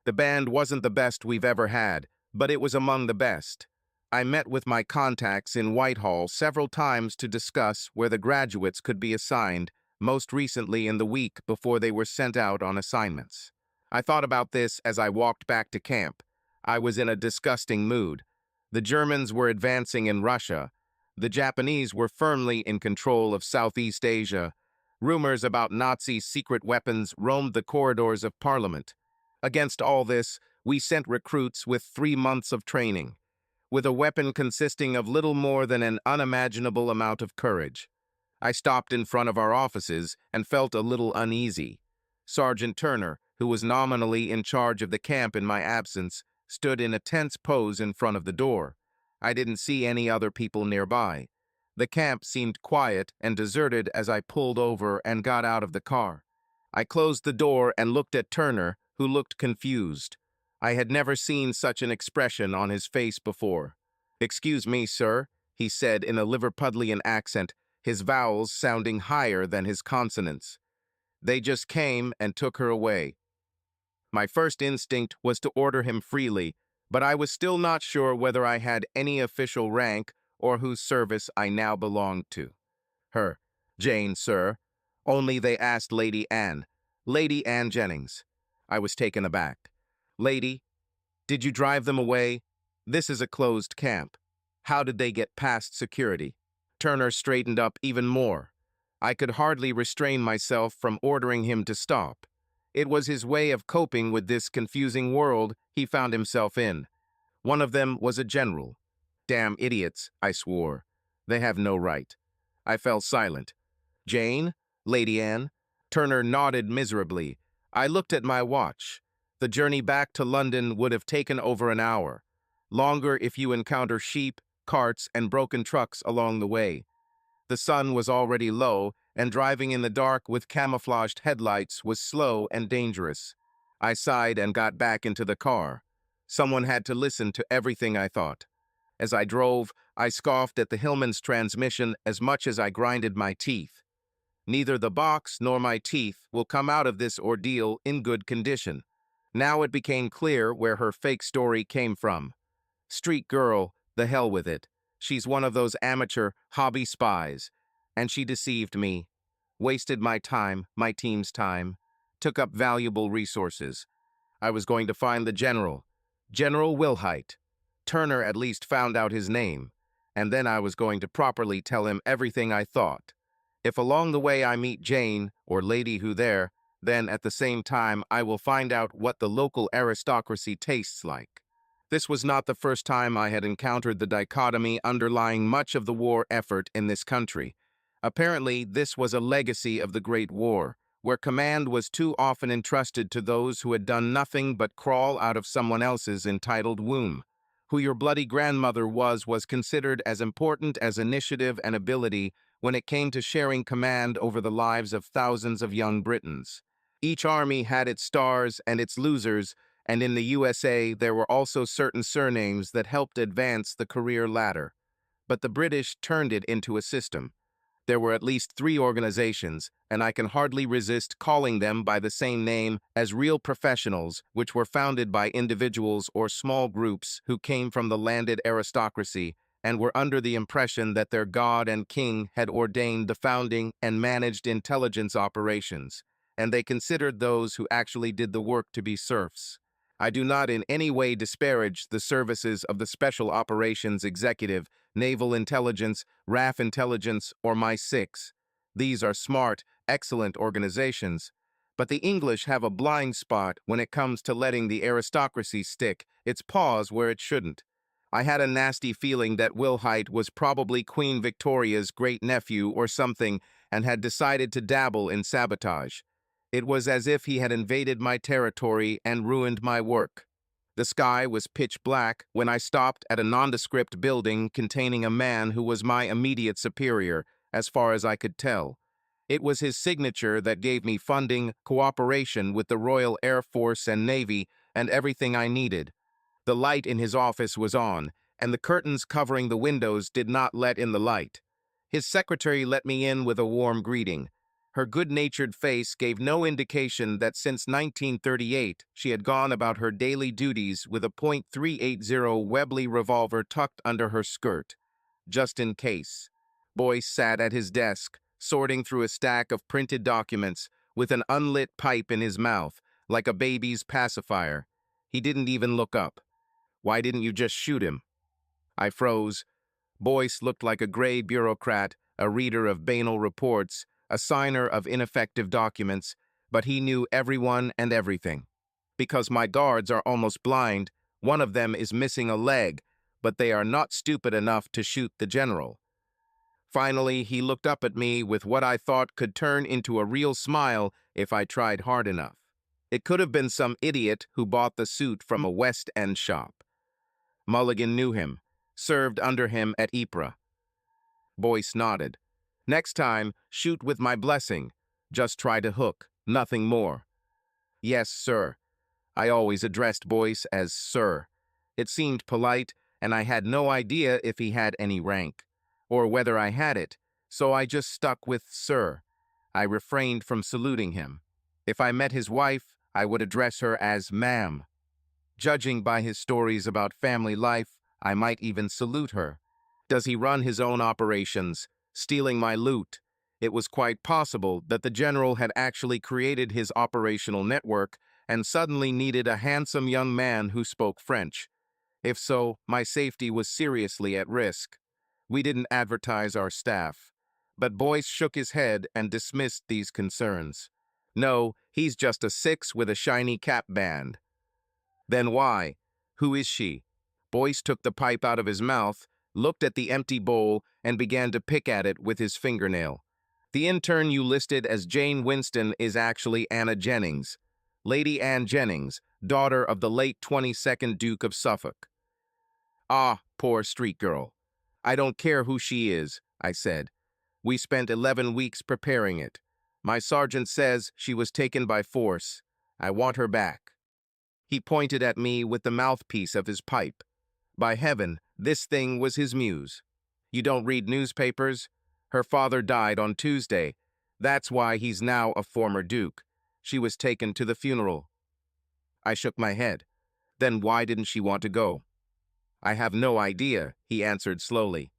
The band wasn't the best we've ever had, but it was among the best. I met with my contacts in Whitehall several times to discuss where the graduates could be assigned, most recently in the week before they were sent out on assignments. I thought about this as I walked back to camp. I was in a disgusting mood. The Germans were advancing in Russia. The Japanese were firmly in control of Southeast Asia. Rumors about Nazi secret weapons roamed the corridors of Parliament. Against all this, we sent recruits with 3 months of training, with a weapon consisting of little more than an unimaginable amount of courage. I stopped in front of our offices and felt a little uneasy. Sergeant Turner, who was nominally in charge of the camp in my absence, stood in a tense pose in front of the door. I didn't see any other people nearby. The camp seemed quiet and deserted as I pulled over and got out of the car. I closed the door and looked at Turner, who looked confused. I had never seen such an expression on his face before. "Excuse me, sir," he said in a Liverpudlian accent, his vowels sounding higher than his consonants. "They just came and took her away." My first instinct was to order him freely, but I was still not sure whether I had any official rank or whose service I now belonged to. "Her, Jane, sir. Only they asked Lady Anne. Lady Anne Jennings." I was taken aback. "Lady, did you drive them away? This is a closed camp. How did they get past security?" Turner straightened up even more. I could hardly restrain myself from ordering him to stop. It was his way of coping with this confusing world he found himself in. One of them was a general. "Damn idiots," I swore. "They have no right." I fell silent. "Jane? Lady Anne?" Turner nodded miserably. I looked at my watch. The journey back to London would have taken over an hour. Longer if you encounter sheep, carts, and broken trucks along the way. The sun was already low, and driving in the dark with camouflaged headlights was slow and dangerous. I sighed and got back into the car. Someone had to listen to everything I thought. As I drove, I scoffed at the Hillman's transmission as much as I grinded my teeth. Neither the box nor my teeth will come out of this ordeal in good condition. Now it became clear where her fake story came from. Street girl, the hell with it. She's one of those amateur hobby spies. And she deceived me. Wasted my time, my team's time. Took up valuable resources. I was going to find the general. General Wilhite. Turner at least found out his name. And then I was going to properly tell him everything I thought. If along the way I meet Jane, or Lady Who There, then at the same time I will find out what the local aristocracy tastes like. This was not the first time I had encountered the dichotomy underlying much of the war effort in this country. Apparently, this was a legacy of the Great War, where command was too often entrusted to those who had done nothing but crawl out of someone else's entitled womb. Who your bloody grandmother was considered as important as initiative and ability when it came to sharing command over the lives of thousands of young Britons. Each army had its stars and its losers, and in the USA there were also certain surnames that helped advance the career ladder. But the British turned it into a system. There were at least 3 organizations, and I can hardly resist calling them by the same name as real professionals, which were founded by individuals or small groups who came from the landed aristocracy and were under the impression that their god and king had ordained the founding and managed intelligence operations, and they considered those who actually did the work to be serfs. I do not in any way disparage the services of the Special Operations Executive, Naval Intelligence, RAF Intelligence, or My-6. These are smart, excellent organizations. But the English have a blind spot when it comes to letting the aristocracy stick its paws where it shouldn't. I had a nasty feeling that Wilhite was probably Queen Victoria's great-nephew or something and had decided to dabble in sabotage. It was as if he had invaded my territory and ruined my work. The sky was pitch black when I stopped at a nondescript building containing a man who was my immediate superior, as far as I could tell. It was his signature that gave me funding, cooperation with the Royal Air Force and Navy, and everything I needed. The light in his office was on, and the curtains covering the windows did not let in the light. His secretary let me in with a warm greeting. Her good-natured face gave no indication that since 1938 she had gone about her daily duties with a .380 Webley revolver tucked under her skirt, just in case. Boyce sat at his desk, sorting through a stack of printed documents, with an unlit pipe in his mouth, like a baby's pacifier. He didn't even look up. "Why didn't you just shoot him?" I froze. Boyce looked like a gray bureaucrat, a reader of banal reports, a signer of ineffective documents, but he knew everyone and everything. "Because my guards are almost blind, one of them is missing a leg, but they are not stupid enough to shoot the general." Finally, he looked up at me with what I thought could turn into a real smile if I tried hard enough. It could have been some idiot who bought the suit from a West End shop. Mulligan knew him, served under him at Ypres. Boyce nodded. "Next time, shoot with my blessing. Just try to hook, nothing more." "Yes, sir." I always addressed Boyce as sir. It seemed polite, and I had no idea if he had any rank, or whether I had it, so I just stuck with sir. I refrained from saluting him. If I met his wife, I would address her as ma'am. Judging by his stories about family life, I might even salute her. Does he run his own operations, stealing my loot? It was quite possible that the general had actually created his operational network and suddenly needed a handsome young man who spoke French. If so, my safety was seriously at risk. We didn't advertise our staff. But Boyce shook his head and dismissed these concerns. "No, he's just a 6 with a shiny cap band." "Then why? Who is she?" Boyce took the pipe out of his mouth, looked at the empty bowl, and began to pick at it with his fingernail. "The intern you listed as Jane Winston is actually Anna Jennings. Lady Anne Jennings, daughter of the late 22nd Duke of Suffolk." "Ah, poor street girl." "I don't care who she is," I said. "We spent 11 weeks preparing it. My sergeant says she was taken by force. I want her back." He pointed at me with the mouthpiece of his pipe. By heaven, this thing was his muse. "You don't read newspapers? Her father died on Tuesday. That's why he's now a former duke. She was taken to the funeral." I shook my head. "Then why didn't she want to go?" "I have no idea," he answered slowly.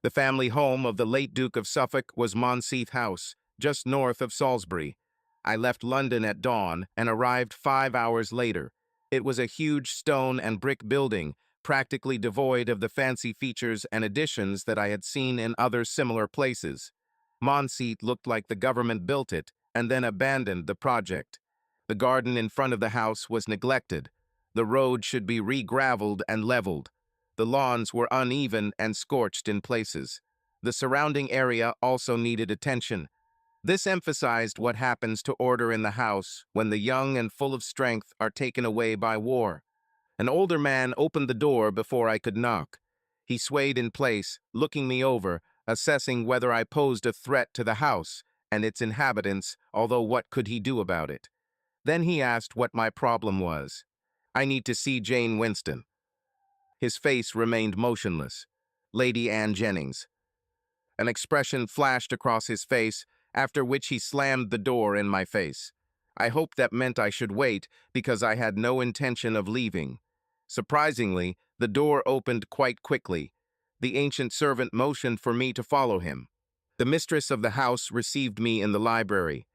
"The family home of the late Duke of Suffolk was Monseith House, just north of Salisbury. I left London at dawn and arrived 5 hours later. It was a huge stone and brick building, practically devoid of the fancy features and additions that I had seen in other similar places. Monseith looked like the government built it and then abandoned the project. The garden in front of the house was neglected. The road should be re-gravelled and leveled. The lawns were uneven and scorched in places. The surrounding area also needed attention. This emphasized what happens to order in the house when the young and full of strength are taken away by war. An older man opened the door before I could knock. He swayed in place, looking me over, assessing whether I posed a threat to the house and its inhabitants, although what could he do about it? Then he asked what my problem was. "I need to see Jane Winston." His face remained motionless. "Lady Anne Jennings." An expression flashed across his face, after which he slammed the door in my face. I hoped that meant I should wait, because I had no intention of leaving. Surprisingly, the door opened quite quickly. The ancient servant motioned for me to follow him. The mistress of the house received me in the library.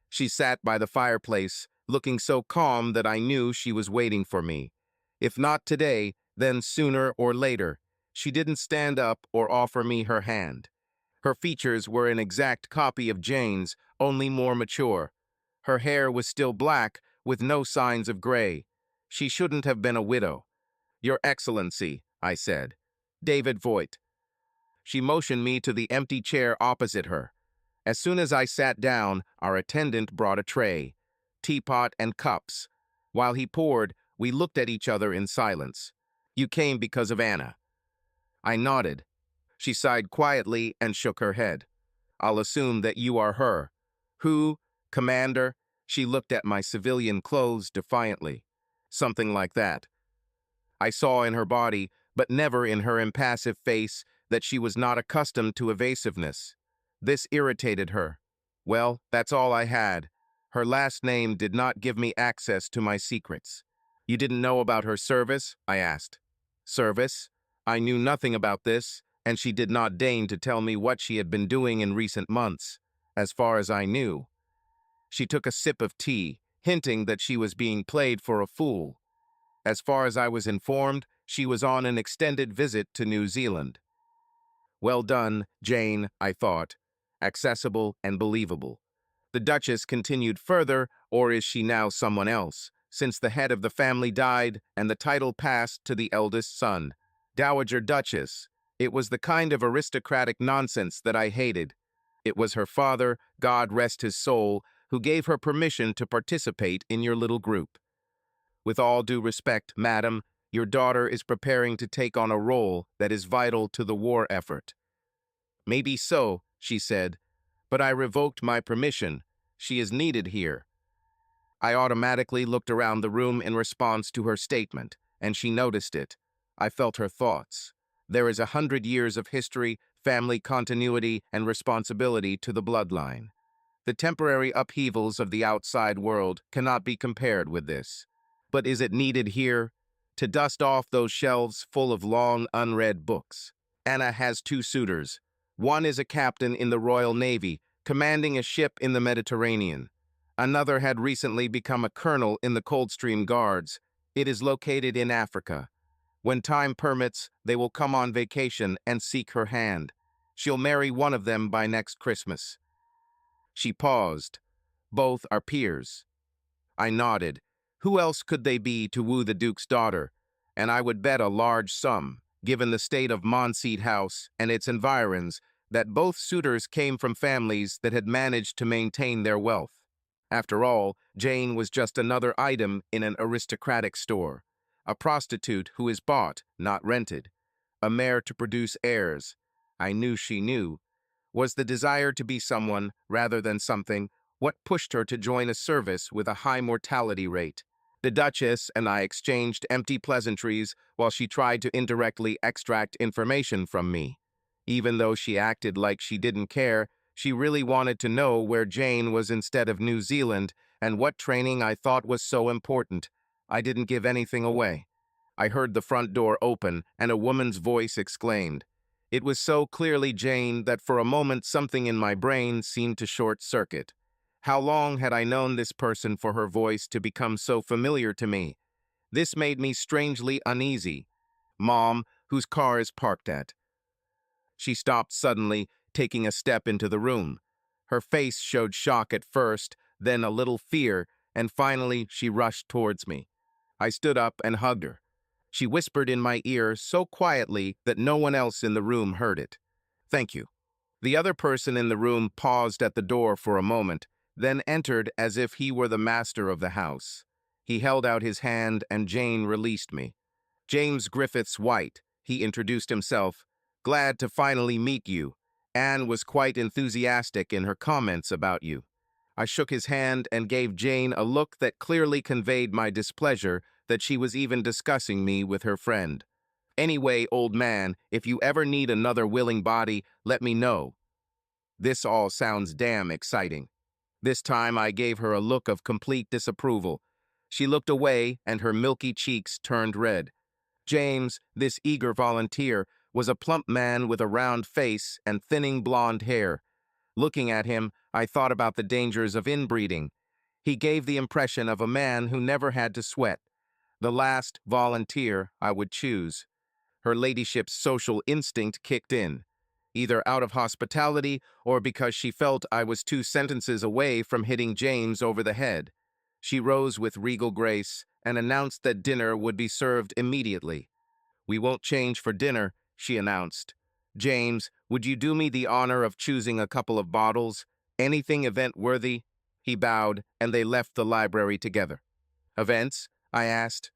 She sat by the fireplace, looking so calm that I knew she was waiting for me. If not today, then sooner or later. She didn't stand up or offer me her hand. Her features were an exact copy of Jane's, only more mature. Her hair was still black, with no signs of gray. She shouldn't have been a widow. "Your Excellency," I said. "David Voit." She motioned me to the empty chair opposite her. As soon as I sat down, our attendant brought a tray, teapot and cups. While he poured, we looked at each other in silence. "You came because of Anna." I nodded. She sighed quietly and shook her head. "I'll assume that you are her." "Who? Commander?" She looked at my civilian clothes defiantly. "Something like that." I saw in her body, but never in her impassive face, that she was not accustomed to evasiveness. This irritated her. Well, that's all I had. Her last name did not give me access to my secrets. "You didn't know about her service?" I asked. "Service?" I knew nothing about this, and she did not deign to tell me what she had been doing in recent months, as far as I knew. She took a sip of tea, hinting that she was being played for a fool. As far as I was informed, she was on an extended visit to New Zealand. Well done, Jane, I thought. Accessible and believable. The Duchess continued further, or is she now someone else, since the head of the family died and the title passed to the eldest son? Dowager Duchess. It was the kind of aristocratic nonsense that I hated. It was her father, God rest his soul, who gave her permission to participate in your little group. With all due respect, madam, your daughter is preparing to take on a role that is vital to the war effort. Maybe so, she said, but I revoked my permission. She is needed here. I automatically looked around the room in response to her statement, and she noticed it. I felt her thoughts. There is 100 years of history, family continuity, and responsibility to the bloodline. The temporary upheavals of the outside world cannot be compared with this. But is it needed here? To dust off those shelves full of long, unread books. Anna has 2 suitors. One is a captain in the Royal Navy, commanding a ship in the Mediterranean. Another had recently become a colonel in the Coldstream Guards. It is located in Africa. When time permits, they will come on vacation and seek her hand. She'll marry one of them by next Christmas. She paused. Both are peers. I nodded. Who else could they be to woo the Duke's daughter? And I would bet a large sum, given the state of Monseith House and its environs, that both suitors came from families that had managed to maintain their wealth. After all, Jane was just another item in an aristocratic store. A prostitute who is bought, not rented. A mare to produce heirs. I knew she knew. Was the desire to be someone, rather than something, what pushed her to join a service with a high mortality rate? The Duchess and I exchanged empty pleasantries while she tried to indirectly extract information from me. Even though she acted like she didn't care, she really wanted to know where Jane was instead of New Zealand and what training I thought was so important. I didn't give anything away. I heard the front door open and a woman's voice exclaimed. It was so clearly Jane that for a moment something in my brain seemed to short-circuit. How long had I known this person for her voice to become so familiar to me? This made me strangely uneasy. "Mom, whose car is parked at?" She stopped suddenly, taking a step into the room. Her face showed shock at first, then a little fear, and finally she rushed towards me. I stood up and hugged her. She whispered in my ear so quietly that no one else in the room heard it. "Thank you." The other person in the room paused at the door for a moment, then entered as if he were the master of the house. He held out his hand and Jane released me. "James Griffiths White," he introduced himself. "Glad to finally meet you. Anne was quite enthusiastic in her comments about you." I shook his hand and gave Jane a look that clearly conveyed my displeasure that she was even discussing me with her friend. "Anyway, old man, if you ever need another willing body, let me know. This all sounds damn exciting. This time I gave her a look of complete disapproval. She looked away and her milky cheeks turned red. James, this eager volunteer, was a plump man with a round face and thinning blonde hair. Looking at him, I thought about the dangers of inbreeding. He gave the impression of a man who never had to sweat. The last volunteer I would choose. Her ladyship's social instinct kicked in, either out of hospitality or because she felt I was 2 sentences away from hitting James over the head. She rose with regal grace and announced that dinner would be served immediately. "We won't change for dinner," she announced. "James, would you do me the honor of choosing a couple of bottles? Anything event-worthy?" He bowed, and they left the library together. "Events?" I asked.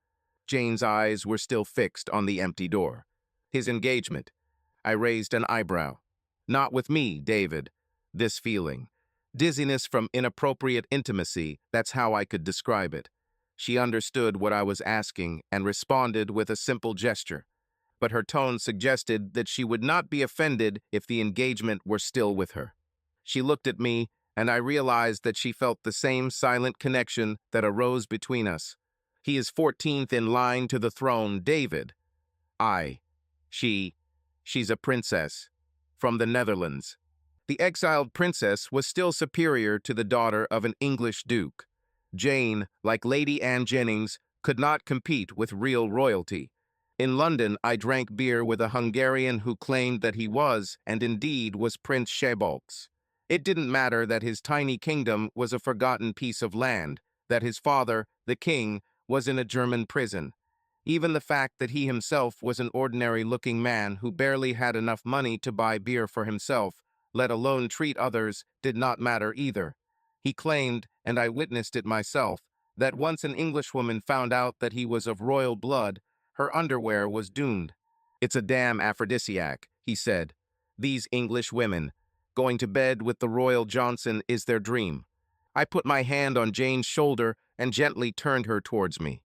Jane's eyes were still fixed on the empty door. "His engagement." I raised an eyebrow. "Not with me, David." This feeling. Dizziness from inappropriate intimacy, that's how I could describe it. She understood what I was asking and responded with a simple gesture. But her tone suggested that she would not be offended if the engagement were still with her. She looked at me, and I realized that she felt the same silent connection that arose between us. "He is 14th in line to the throne, David." I. She's a princess. From the Netherlands. The exiled princess was still superior to the daughter of an English duke. Jane, like Lady Anne Jennings, could not compete with real royalty. In London, I drank beer with a Hungarian who claimed that he was, and indeed was, Prince Szabolcs. It didn't matter that his tiny kingdom was a forgotten piece of land, that his father, the king, was in a German prison. Even the fact that he himself was an ordinary-looking man who barely had enough money to buy beer for himself, let alone treat others, did not matter either. He claimed, and I witnessed it myself, that once an Englishwoman found out that he was of royal blood, her underwear was doomed. "It's a damn aphrodisiac," he said. "These English women. Going to bed with the Royal Johnson is their dream." I put my hand on Jane's shoulder and gently turned her towards me.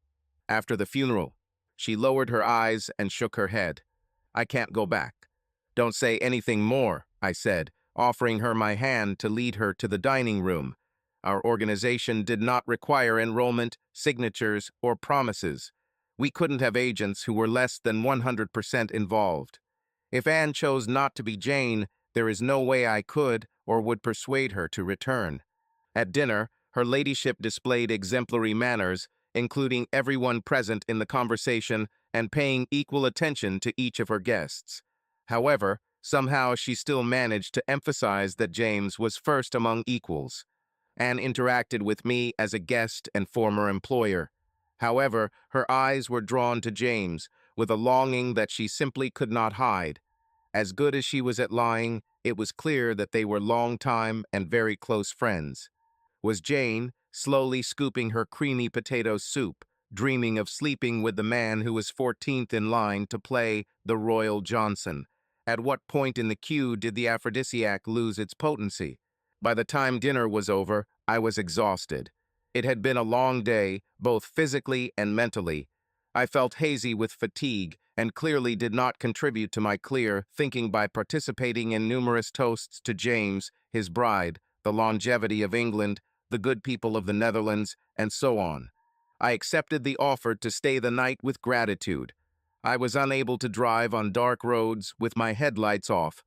"After the funeral." She lowered her eyes and shook her head. "I can't go back." "Don't say anything more," I said, offering her my hand to lead her to the dining room. Our organization did not require enrollment, signatures, or promises. We couldn't have agents who were less than 100% involved. If Anne chose not to be Jane, there is no way I could or would persuade her to return. At dinner, her ladyship displayed exemplary manners, including everyone present in the conversation and paying equal attention to each of her guests. However, somehow she still managed to emphasize that James was first among equals. Anne interacted with me as a guest and former employer. However, her eyes were drawn to James, with a longing that she simply could not hide. As good as she was at lying, it was clear that they were long-time and very close friends. Was Jane, slowly scooping her creamy potato soup, dreaming of sleeping with the man who was 14th in line to play the Royal Johnson? At what point in the queue did the aphrodisiac lose its potency? By the time dinner was over, I was exhausted. It had been a long day, both physically and mentally. I felt hazy with fatigue and clearly did not contribute to my clear thinking by participating in numerous toasts to James, his bride, the longevity of England, the good people of the Netherlands, and so on. I accepted the offer to stay the night with gratitude. I was unable to drive on dark roads with my headlights off.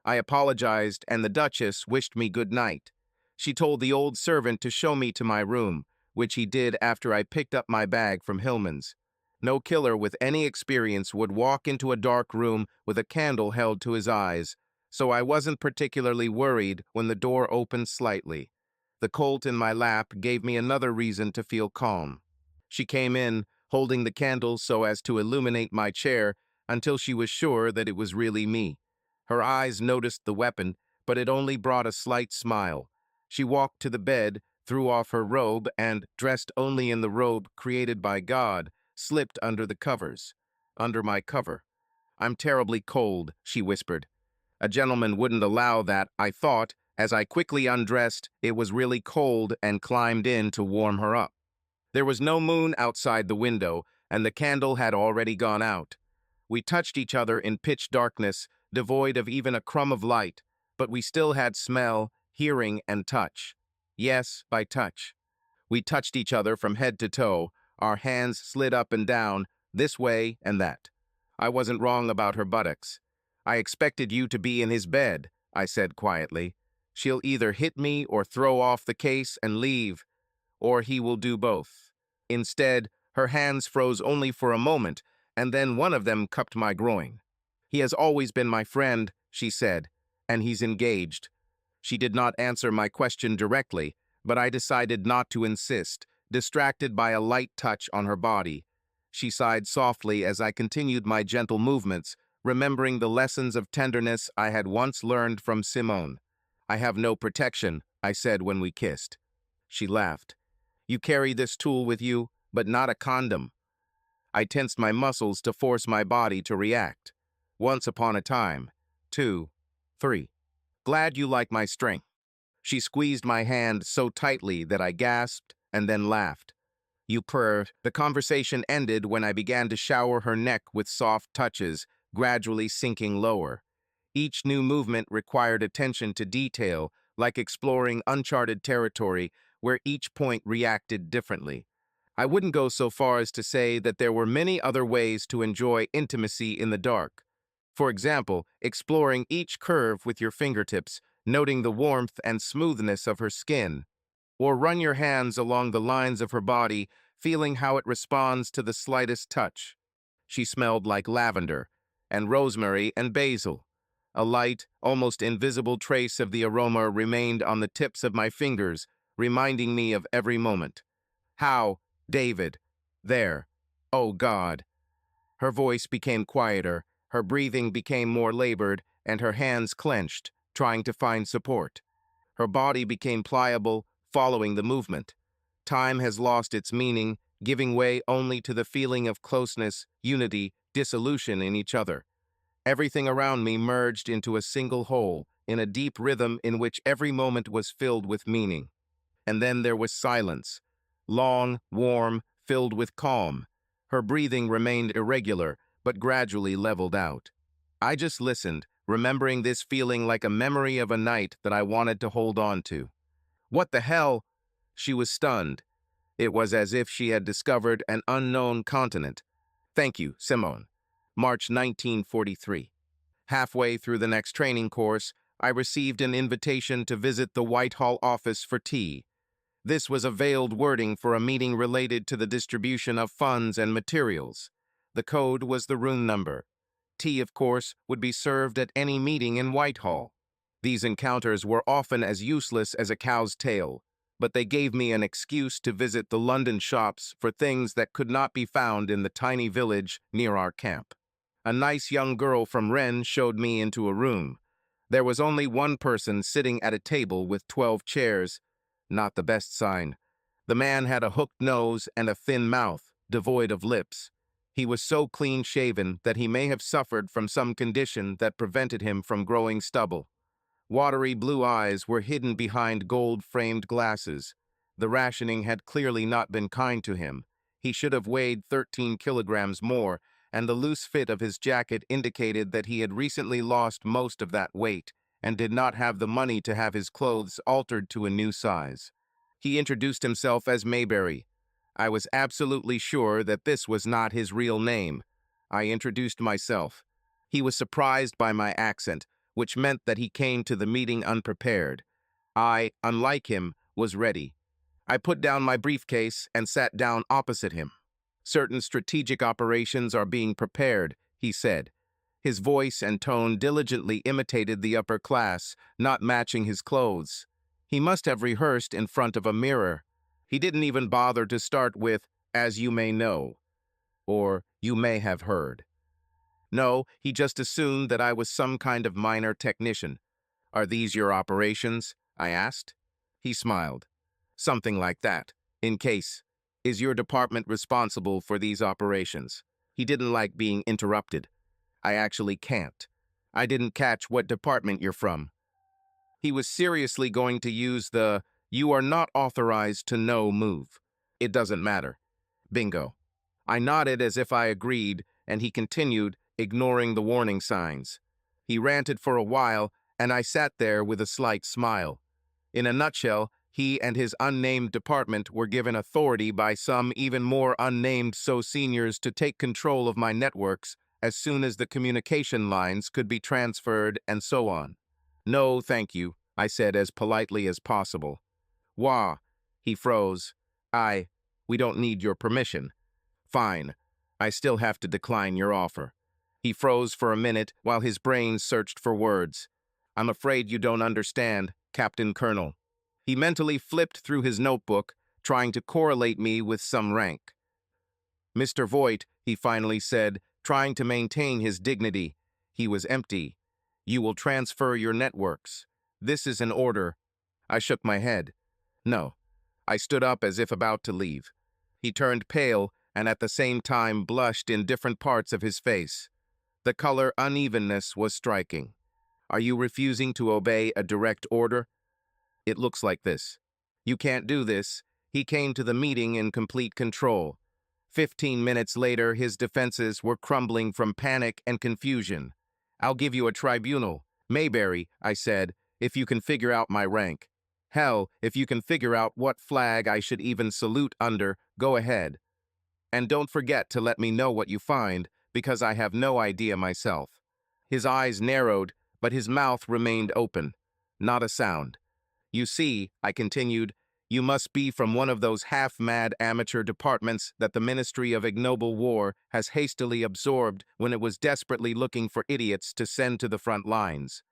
I apologized, and the Duchess wished me good night. She told the old servant to show me to my room, which he did after I picked up my bag from Hillman's. No killer with any experience would walk into a dark room with a candle held to his eyes, so I wasn't particularly worried when the door opened slightly. The Colt in my lap gave me another reason to feel calm. She came in, holding the candle so as to illuminate my chair until she was sure that it was really me. Her eyes noticed the weapon, but it only brought a slight smile. She walked to the bed, threw off her robe, and, dressed only in the robe created by God, slipped under the covers. Under my cover. "I'm terribly cold," she whispered. A gentleman wouldn't allow that, I thought, as I quickly undressed. It was really cold and climbed in to warm her up. There was no moon outside the window, and the candle had already gone out. We touched each other in pitch darkness, devoid of even a crumb of light. but we still had smell, hearing, and touch. Yes, by touch. We touched each other from head to toe, our hands slid up and down, this way and that. I wasn't wrong about her buttocks. I expected you to be in his bed, I said quietly. She'll either hit me or throw off the case and leave, or he will do both. Instead, her hands froze only for a moment, and then one of them cupped my groin. He has always been my friend, she said, and he's engaged. She did not answer my question directly, but I decided not to insist, distracted by a light touch on her body. She sighed softly as I continued my gentle movements, remembering the lessons of tenderness I had once learned from Simone. I have no protection, I said when we kissed. She laughed. You carry this tool with you, but not a condom. I tensed my muscles to force my body to react. Once upon a time. 2, 3. Glad you like my strength. She squeezed my hand so tightly that I gasped and then laughed. You purred. The conversation ended when I began to shower her neck with soft touches, gradually sinking lower. Each new movement required attention to detail, like exploring uncharted territory where each point reacted differently. I wouldn't go so far as to say that there were many other ways to enjoy intimacy in the dark. For example, exploring each curve with your fingertips, noting the warmth and smoothness of her skin. Or run your hands along the lines of her body, feeling how it responds to the slightest touch. She smelled like lavender, and rosemary and basil. A light, almost invisible trace of the aroma remained on the tips of my fingers, reminding me of every moment. How, David? There. Oh, God. Her voice became quieter, her breathing became more labored, and her hands clenched, trying to find support. Her body became pliable, following the movement. Time has lost its meaning, giving way only to the feeling of closeness, unity, dissolution in each other. Everything around me merged into a single whole, in a deep rhythm in which every moment was filled with meaning. And then there was silence. Long, warm, filled with calm. Her breathing remained irregular, but gradually leveled out. I just listened, remembering this feeling like a memory of a night that I wanted to hold on to. What the hell? She was stunned. It was as if she had discovered an unknown continent. Thank you, Simone. March 1943. Halfway through the next training course, I received an invitation to visit the Whitehall office for tea. This was a veiled wording for a meeting related to the distribution of funds and materials. The code was the room number. Tea, of course, would be served at any meeting in Whitehall. These encounters were often as useless as a cow's tail, but they gave me an excuse to visit the London shops for things that could not be found in the tiny village near our camp. A nice young girl from Rennes showed me into a room. There was only one person sitting at a table with 12 chairs. Not the best sign. The man had a hooked nose and a thin mouth, devoid of lips. He was so clean-shaven that he may have suffered from some condition that prevented him from growing stubble. Watery blue eyes were hidden behind gold-framed glasses. The rationing had clearly not been kind to him. He should have weighed 13 kilograms more, and the loose fit of his jacket indicated that he had recently lost most of that weight and did not have the money to have his clothes altered to a new size. He introduced himself as Mayberry. I was absolutely sure that this was not his real name. I introduced myself. He was surprised by my accent, which meant that he came to the meeting unprepared. I, unlike him, was ready. I put down my briefcase and sat down opposite him. Certain strategic operations are being prepared, he said. His voice and tone diligently imitated the upper class, not matching his clothes. He must have rehearsed in front of a mirror. He didn't even bother to start with, "as you may know," or "you may have heard." No, he just assumed that I was some kind of minor technician. "Are these your operations?" I asked. He smiled. "Something like that. In case. Is your department responsible for these operations?" He didn't like being interrupted. "I actually can't. I didn't catch what department you're from." He was seriously going to use the "you are not authorized to know" move. "It doesn't matter." Bingo. I nodded as if I agreed, and he continued, ignoring the warning signs. He ranted for a while, and I sat there with a slight smile. In a nutshell, he and his unnamed department were given authority by some even more unnamed so-seniors to take control of my networks as soon as the communication lines could be transferred and so on. "No, thank you," I said as politely as possible. "Wah," he froze. We don't need your permission." "Fine. I still have to decline your offer." He froze for a minute while his brain searched for words. "I'm afraid you don't understand, Captain Colonel." He mentally flipped through his notebook, trying to correlate me with some rank. "Mr. Voit," he finally said, trying to maintain his dignity. He was empty. "You will transfer your networks. This is an order." I shook my head. "No." I stood up as if about to leave. He turned pale and at the same time blushed in different parts of his face. The color unevenness was striking. "Are you refusing to obey a direct order?" "It looks like this." "You can't do this." He came to the meeting in complete control. 15 minutes later, his defenses were crumbling from panic and confusion. "I'll give you a tribunal." "Mayberry," I said, "if you can figure out my rank." "Hell, if you can figure out what flag I should even salute under, go ahead. And don't forget to let me know what you find, because I have no idea myself." His eyes narrowed, but his mouth remained open. Not a sound. "You see," I continued, "you must be from one of those half-mad amateur departments that the Ministry of Ignoble War has hastily absorbed when it was desperately looking for idiots to send to the front lines.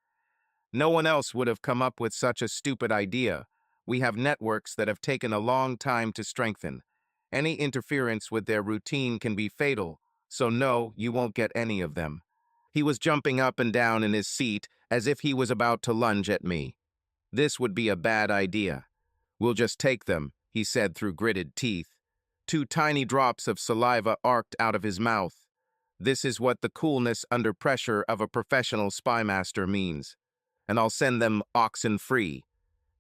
No one else would have come up with such a stupid idea. We have networks that have taken a long time to strengthen. Any interference with their routine can be fatal, so no, you won't get any of them." He was jumping up and down in his seat as if he was about to lunge at me. "This would be a bad idea." "We'll just take them," he said through gritted teeth. 2 tiny drops of saliva arced out of his mouth. This is what the coolness under pressure of a professional spymaster means. "And I'll send them oxen-free."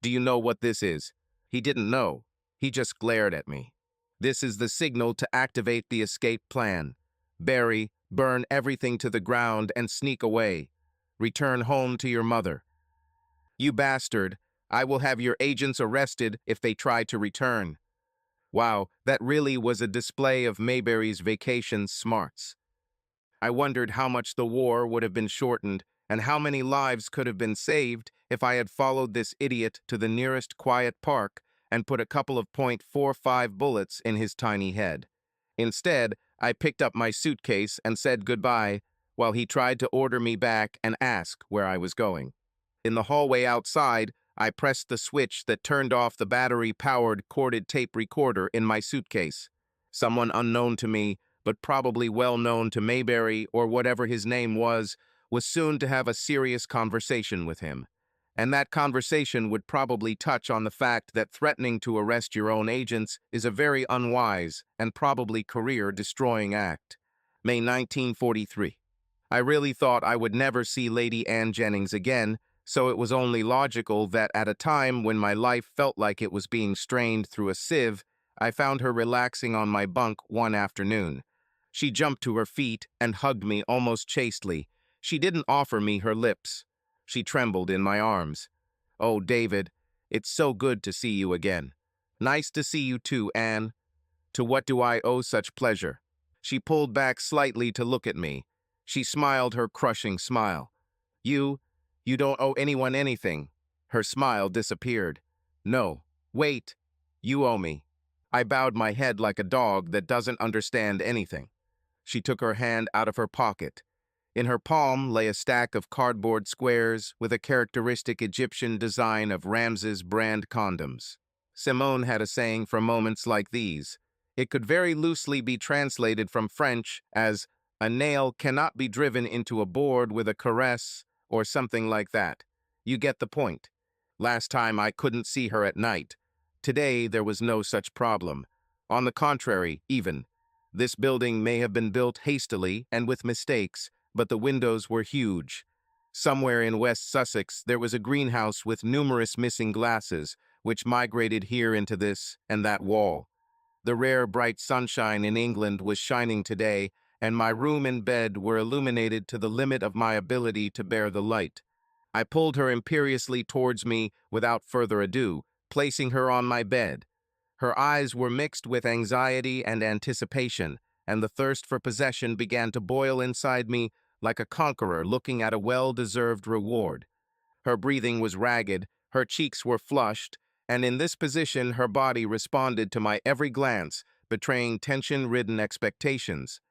"Do you know what this is?" He didn't know. He just glared at me. "This is the signal to activate the escape plan. Bury, burn everything to the ground and sneak away. Return home to your mother." "You bastard. I will have your agents arrested if they try to return." Wow, that really was a display of Mayberry's vacation smarts. I wondered how much the war would have been shortened and how many lives could have been saved if I had followed this idiot to the nearest quiet park and put a couple of .45 bullets in his tiny head. Instead, I picked up my suitcase and said goodbye while he tried to order me back and ask where I was going. In the hallway outside, I pressed the switch that turned off the battery-powered corded tape recorder in my suitcase. Someone unknown to me, but probably well known to Mayberry or whatever his name was soon to have a serious conversation with him. And that conversation would probably touch on the fact that threatening to arrest your own agents is a very unwise and probably career-destroying act. May 1943. I really thought I would never see Lady Anne Jennings again, so it was only logical that at a time when my life felt like it was being strained through a sieve, I found her relaxing on my bunk one afternoon. She jumped to her feet and hugged me almost chastely. She didn't offer me her lips. She trembled in my arms. "Oh, David, it's so good to see you again." "Nice to see you too, Anne." "To what do I owe such pleasure?" She pulled back slightly to look at me. She smiled her crushing smile. You don't owe anyone anything." Her smile disappeared. "No, wait. You owe me." I bowed my head like a dog that doesn't understand anything. She took her hand out of her pocket. In her palm lay a stack of cardboard squares with a characteristic Egyptian design of Ramses brand condoms. Simone had a saying for moments like these. It could very loosely be translated from French as, "A nail cannot be driven into a board with a caress," or something like that. You get the point. Last time I couldn't see her at night. Today there was no such problem. On the contrary, even. This building may have been built hastily and with mistakes, but the windows were huge. Somewhere in West Sussex there was a greenhouse with numerous missing glasses, which migrated here into this and that wall. The rare bright sunshine in England was shining today, and my room and bed were illuminated to the limit of my ability to bear the light. I pulled her imperiously towards me without further ado, placing her on my bed. Her eyes were mixed with anxiety and anticipation, and the thirst for possession began to boil inside me like a conqueror looking at a well-deserved reward. Her breathing was ragged, her cheeks were flushed, and in this position her body responded to my every glance, betraying tension-ridden expectations.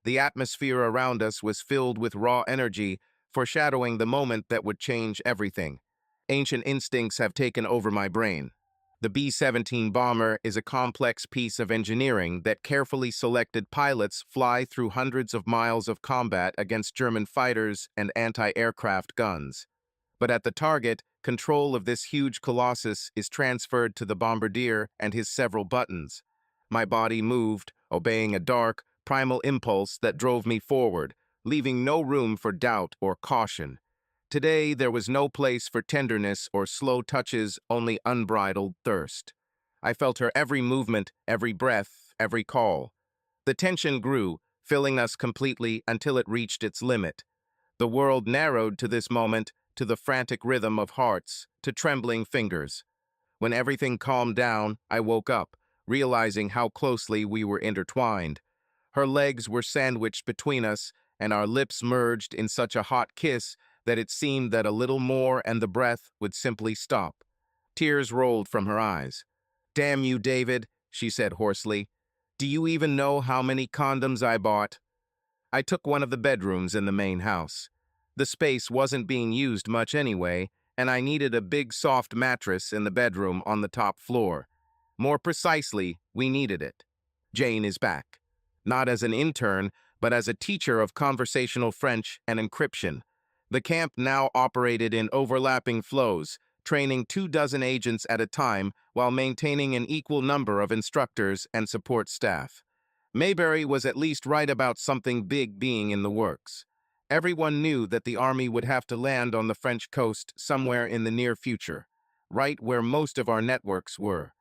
The atmosphere around us was filled with raw energy, foreshadowing the moment that would change everything. Ancient instincts have taken over my brain. The B-17 bomber is a complex piece of engineering that carefully selected pilots fly through hundreds of miles of combat against German fighters and anti-aircraft guns. But at the target, control of this huge colossus is transferred to the bombardier and his several buttons. My body moved, obeying a dark, primal impulse that drove me forward, leaving no room for doubt or caution. Today, there was no place for tenderness or slow touches, only unbridled thirst. I felt her every movement, every breath, every call. The tension grew, filling us completely until it reached its limit. The world narrowed to this moment, to the frantic rhythm of hearts, to trembling fingers. When everything calmed down, I woke up, realizing how closely we were intertwined. Her legs were sandwiched between us, and our lips merged in such a hot kiss that it seemed that a little more and the breath would simply stop. Tears rolled from her eyes. "Damn you, David," she said hoarsely. "Do you even know how many condoms I bought?" I took one of the bedrooms in the main house. The space wasn't being used much anyway, and I needed a big soft mattress in the bedroom on the top floor. More precisely, we needed it. Jane is back. Not as an intern, but as a teacher of conversational French and encryption. The camp now operated in overlapping flows, training 24 agents at a time while maintaining an equal number of instructors and support staff. Mayberry was at least right about something big being in the works. Everyone knew that the army would have to land on the French coast somewhere in the near future, right where most of our networks were.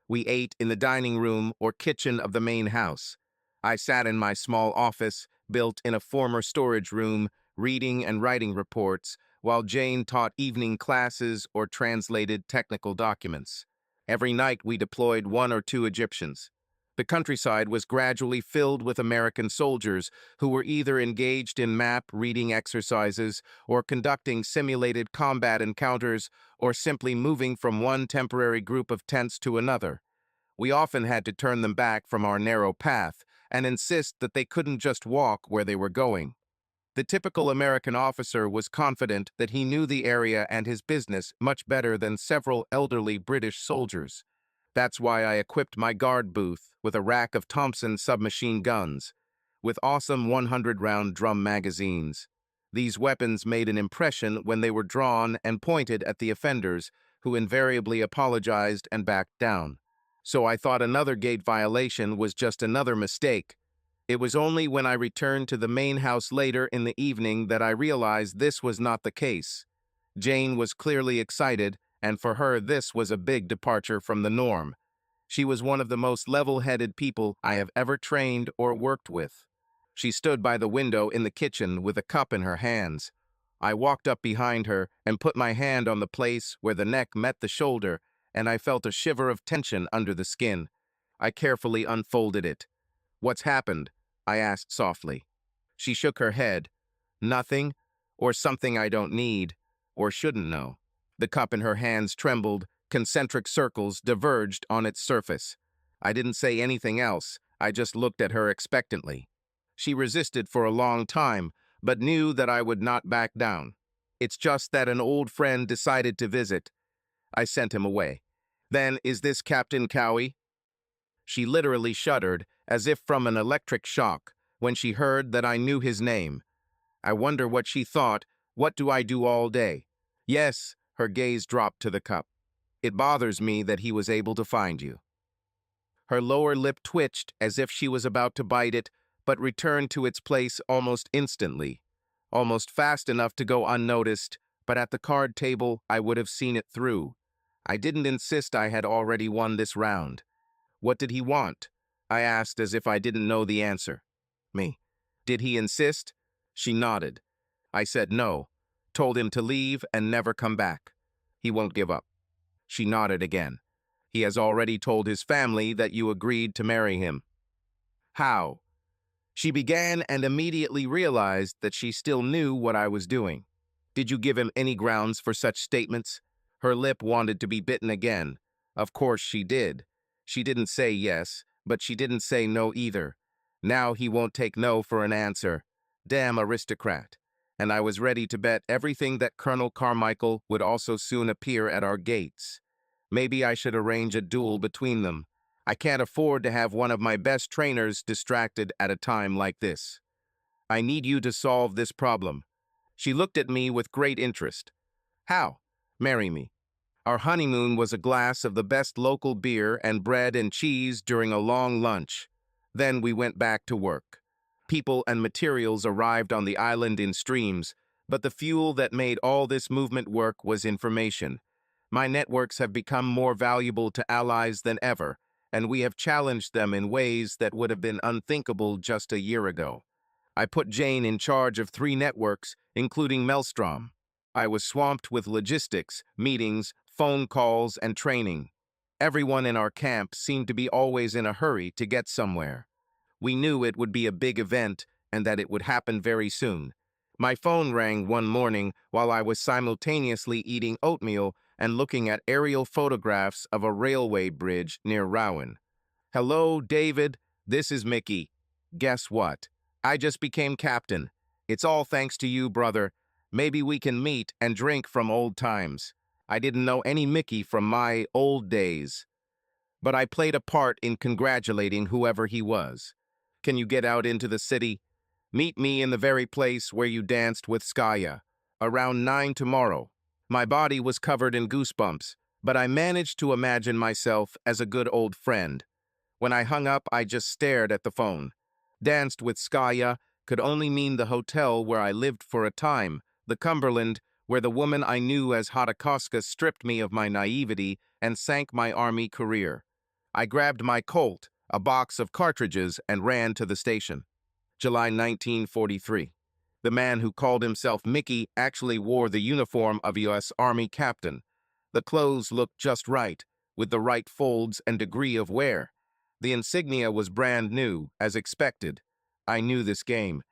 We ate in the dining room or kitchen of the main house. I sat in my small office, built in a former storage room, reading and writing reports, while Jane taught evening classes or translated technical documents. Every night we deployed 1 or 2 Egyptians. The countryside was gradually filled with American soldiers who were either engaged in map reading exercises or conducting simulated combat encounters or simply moving from one temporary group of tents to another. We often had to turn them back from our narrow path and insist that they couldn't just walk where they were going. The typical American officer was confident that he knew the area and his business much better than several elderly British soldiers. That's why I equipped my guard booth with a rack of Thompson submachine guns, with awesome 100-round drum magazines. These weapons made an impression when they were drawn and pointed at the offenders, who invariably apologized and backed down. So I thought another gate violation was just another mistake. It was only when I returned to the main house later in the evening that I realized this was not the case. Jane was clearly excited, and for her this was a big departure from the norm. She was one of the most level-headed people I have ever trained or worked with. She stood by the window in the kitchen with a cup in her hands. I walked up behind her and put my hand on the place where the neck met the shoulder, and I felt a shiver of tension under the skin. I carefully unfolded it. "What's happened?" I asked softly. She shook her head. "Nothing, or something I don't need, or shouldn't know." The cup in her hands trembled, concentric circles diverged on its surface. I didn't say anything else, I just looked at her expectantly. She resisted for a long time, but knew that I would not back down. "It's just that an old friend decided to visit." I sent him away. "Then is this Captain Cowie?" She literally shuddered, as if from an electric shock, when she heard that I knew his name. I wonder what she thought. What do I do all day? "Yes," her gaze dropped to the cup. "It bothers me that he was able to find you." Her lower lip twitched as if she was about to bite it, but returned to its place almost instantly. Almost fast enough to go unnoticed, but at the card table I would have seen it through. I didn't insist I had already won this round. "What did he want?" I asked as if I didn't know the answer. "Me." "Did he insist?" She nodded. I said no. Told him to leave and never come back. He won't give up. She nodded again. He has already told his family that you agreed to marry him. How? She began and immediately realized that she still knew what I was doing. Did you give him any grounds for such statements? Her lip wanted to be bitten again. Of course she did. She didn't say yes, but she didn't say no either. Now he won't take no for an answer. Damn aristocrat. And I was ready to bet everything that Colonel Carmichael would also soon appear at our gates. Maybe I should arrange a duel between them. I can't afford to have one of my best trainers distracted at a time like this. I need you to solve this problem. She looked at me with great interest. How? Marry me. Our honeymoon was a glass of the best local beer and bread and cheese during a long lunch. Then we went back to work. People and materials arrived on the island in streams, but the fuel that made all this movement work was information. My networks have become more valuable to allies than ever, and we have challenged them in ways that would have been unthinkable just a year ago. I put Jane in charge of 3 networks, including Maelstrom. I was swamped with logistics, meetings, phone calls, and training. Everyone in our camp seemed to be always in a hurry to get somewhere. We knew it would be a big event and that it would happen very soon. My phone rang one morning while I was simultaneously eating oatmeal and looking at aerial photographs of a railway bridge near Rowan. Hello, David. This is Mickey. Guess what? I just became captain. It's all thanks to you, brother. Maybe we can meet and drink from old times. I didn't know any Mickey from my old days, but I played a part in congratulating whoever he was. Can you get out into the city? Meet me in the very place where you danced with Skaya, around 9 tomorrow. My body was covered in goosebumps, but I managed to imagine myself as a good old friend. When I hung up, I just stared at the phone. Danced with Skaya could only mean the hotel where I lived for a time, the Cumberland, where the woman I knew as Hatakoska stripped me of my naivety and sank my army career. I grabbed my Colt, a box of cartridges, and ran to the station. July 1943. The man who called himself Mickey actually wore the uniform of a U.S. Army captain. The clothes looked just right, with the right folds and degree of wear. The insignia was brand new, as expected. I knew this game.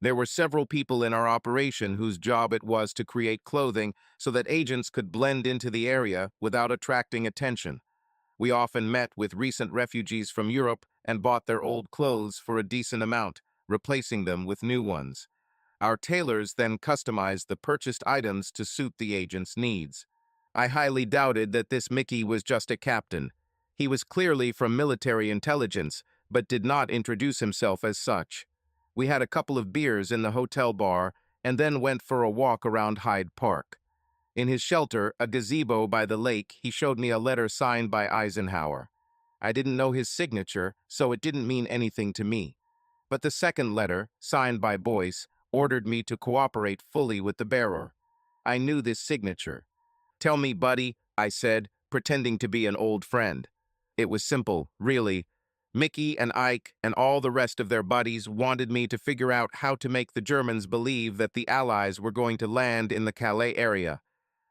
There were several people in our operation whose job it was to create clothing so that agents could blend into the area without attracting attention. We often met with recent refugees from Europe and bought their old clothes for a decent amount, replacing them with new ones. Our tailors then customized the purchased items to suit the agent's needs. I highly doubted that this Mickey was just a captain. He was clearly from military intelligence, but did not introduce himself as such. We had a couple of beers in the hotel bar and then went for a walk around Hyde Park. In his shelter, a gazebo by the lake, he showed me a letter signed by Eisenhower. I didn't know his signature, so it didn't mean anything to me. But the second letter, signed by Boyce, ordered me to cooperate fully with the bearer. I knew this signature. "Tell me, buddy," I said, pretending to be an old friend. It was simple, really. Mickey and Ike and all the rest of their buddies wanted me to figure out how to make the Germans believe that the Allies were going to land in the Calais area.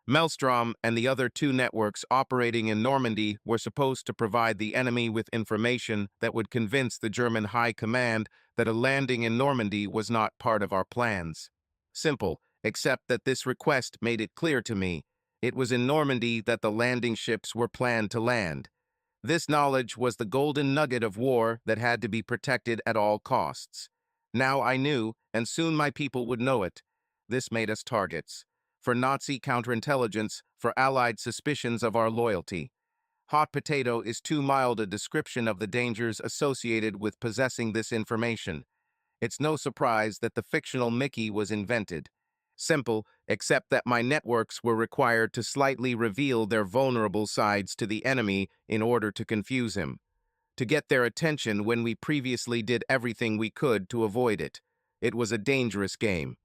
Maelstrom and the other 2 networks operating in Normandy were supposed to provide the enemy with information that would convince the German High Command that a landing in Normandy was not part of our plans. Simple, except that this request made it clear to me. It was in Normandy that the landing ships were planned to land. This knowledge was the golden nugget of war that had to be protected at all costs. Now I knew, and soon my people would know it. This made us targets. For Nazi counterintelligence, for Allied suspicions of our loyalty. Hot potato is too mild a description of the dangers associated with possessing this information. It's no surprise that the fictional Mickey was invented. Simple, except that my networks were required to slightly reveal their vulnerable sides to the enemy in order to confuse him. To get their attention when we previously did everything we could to avoid it. It was a dangerous game.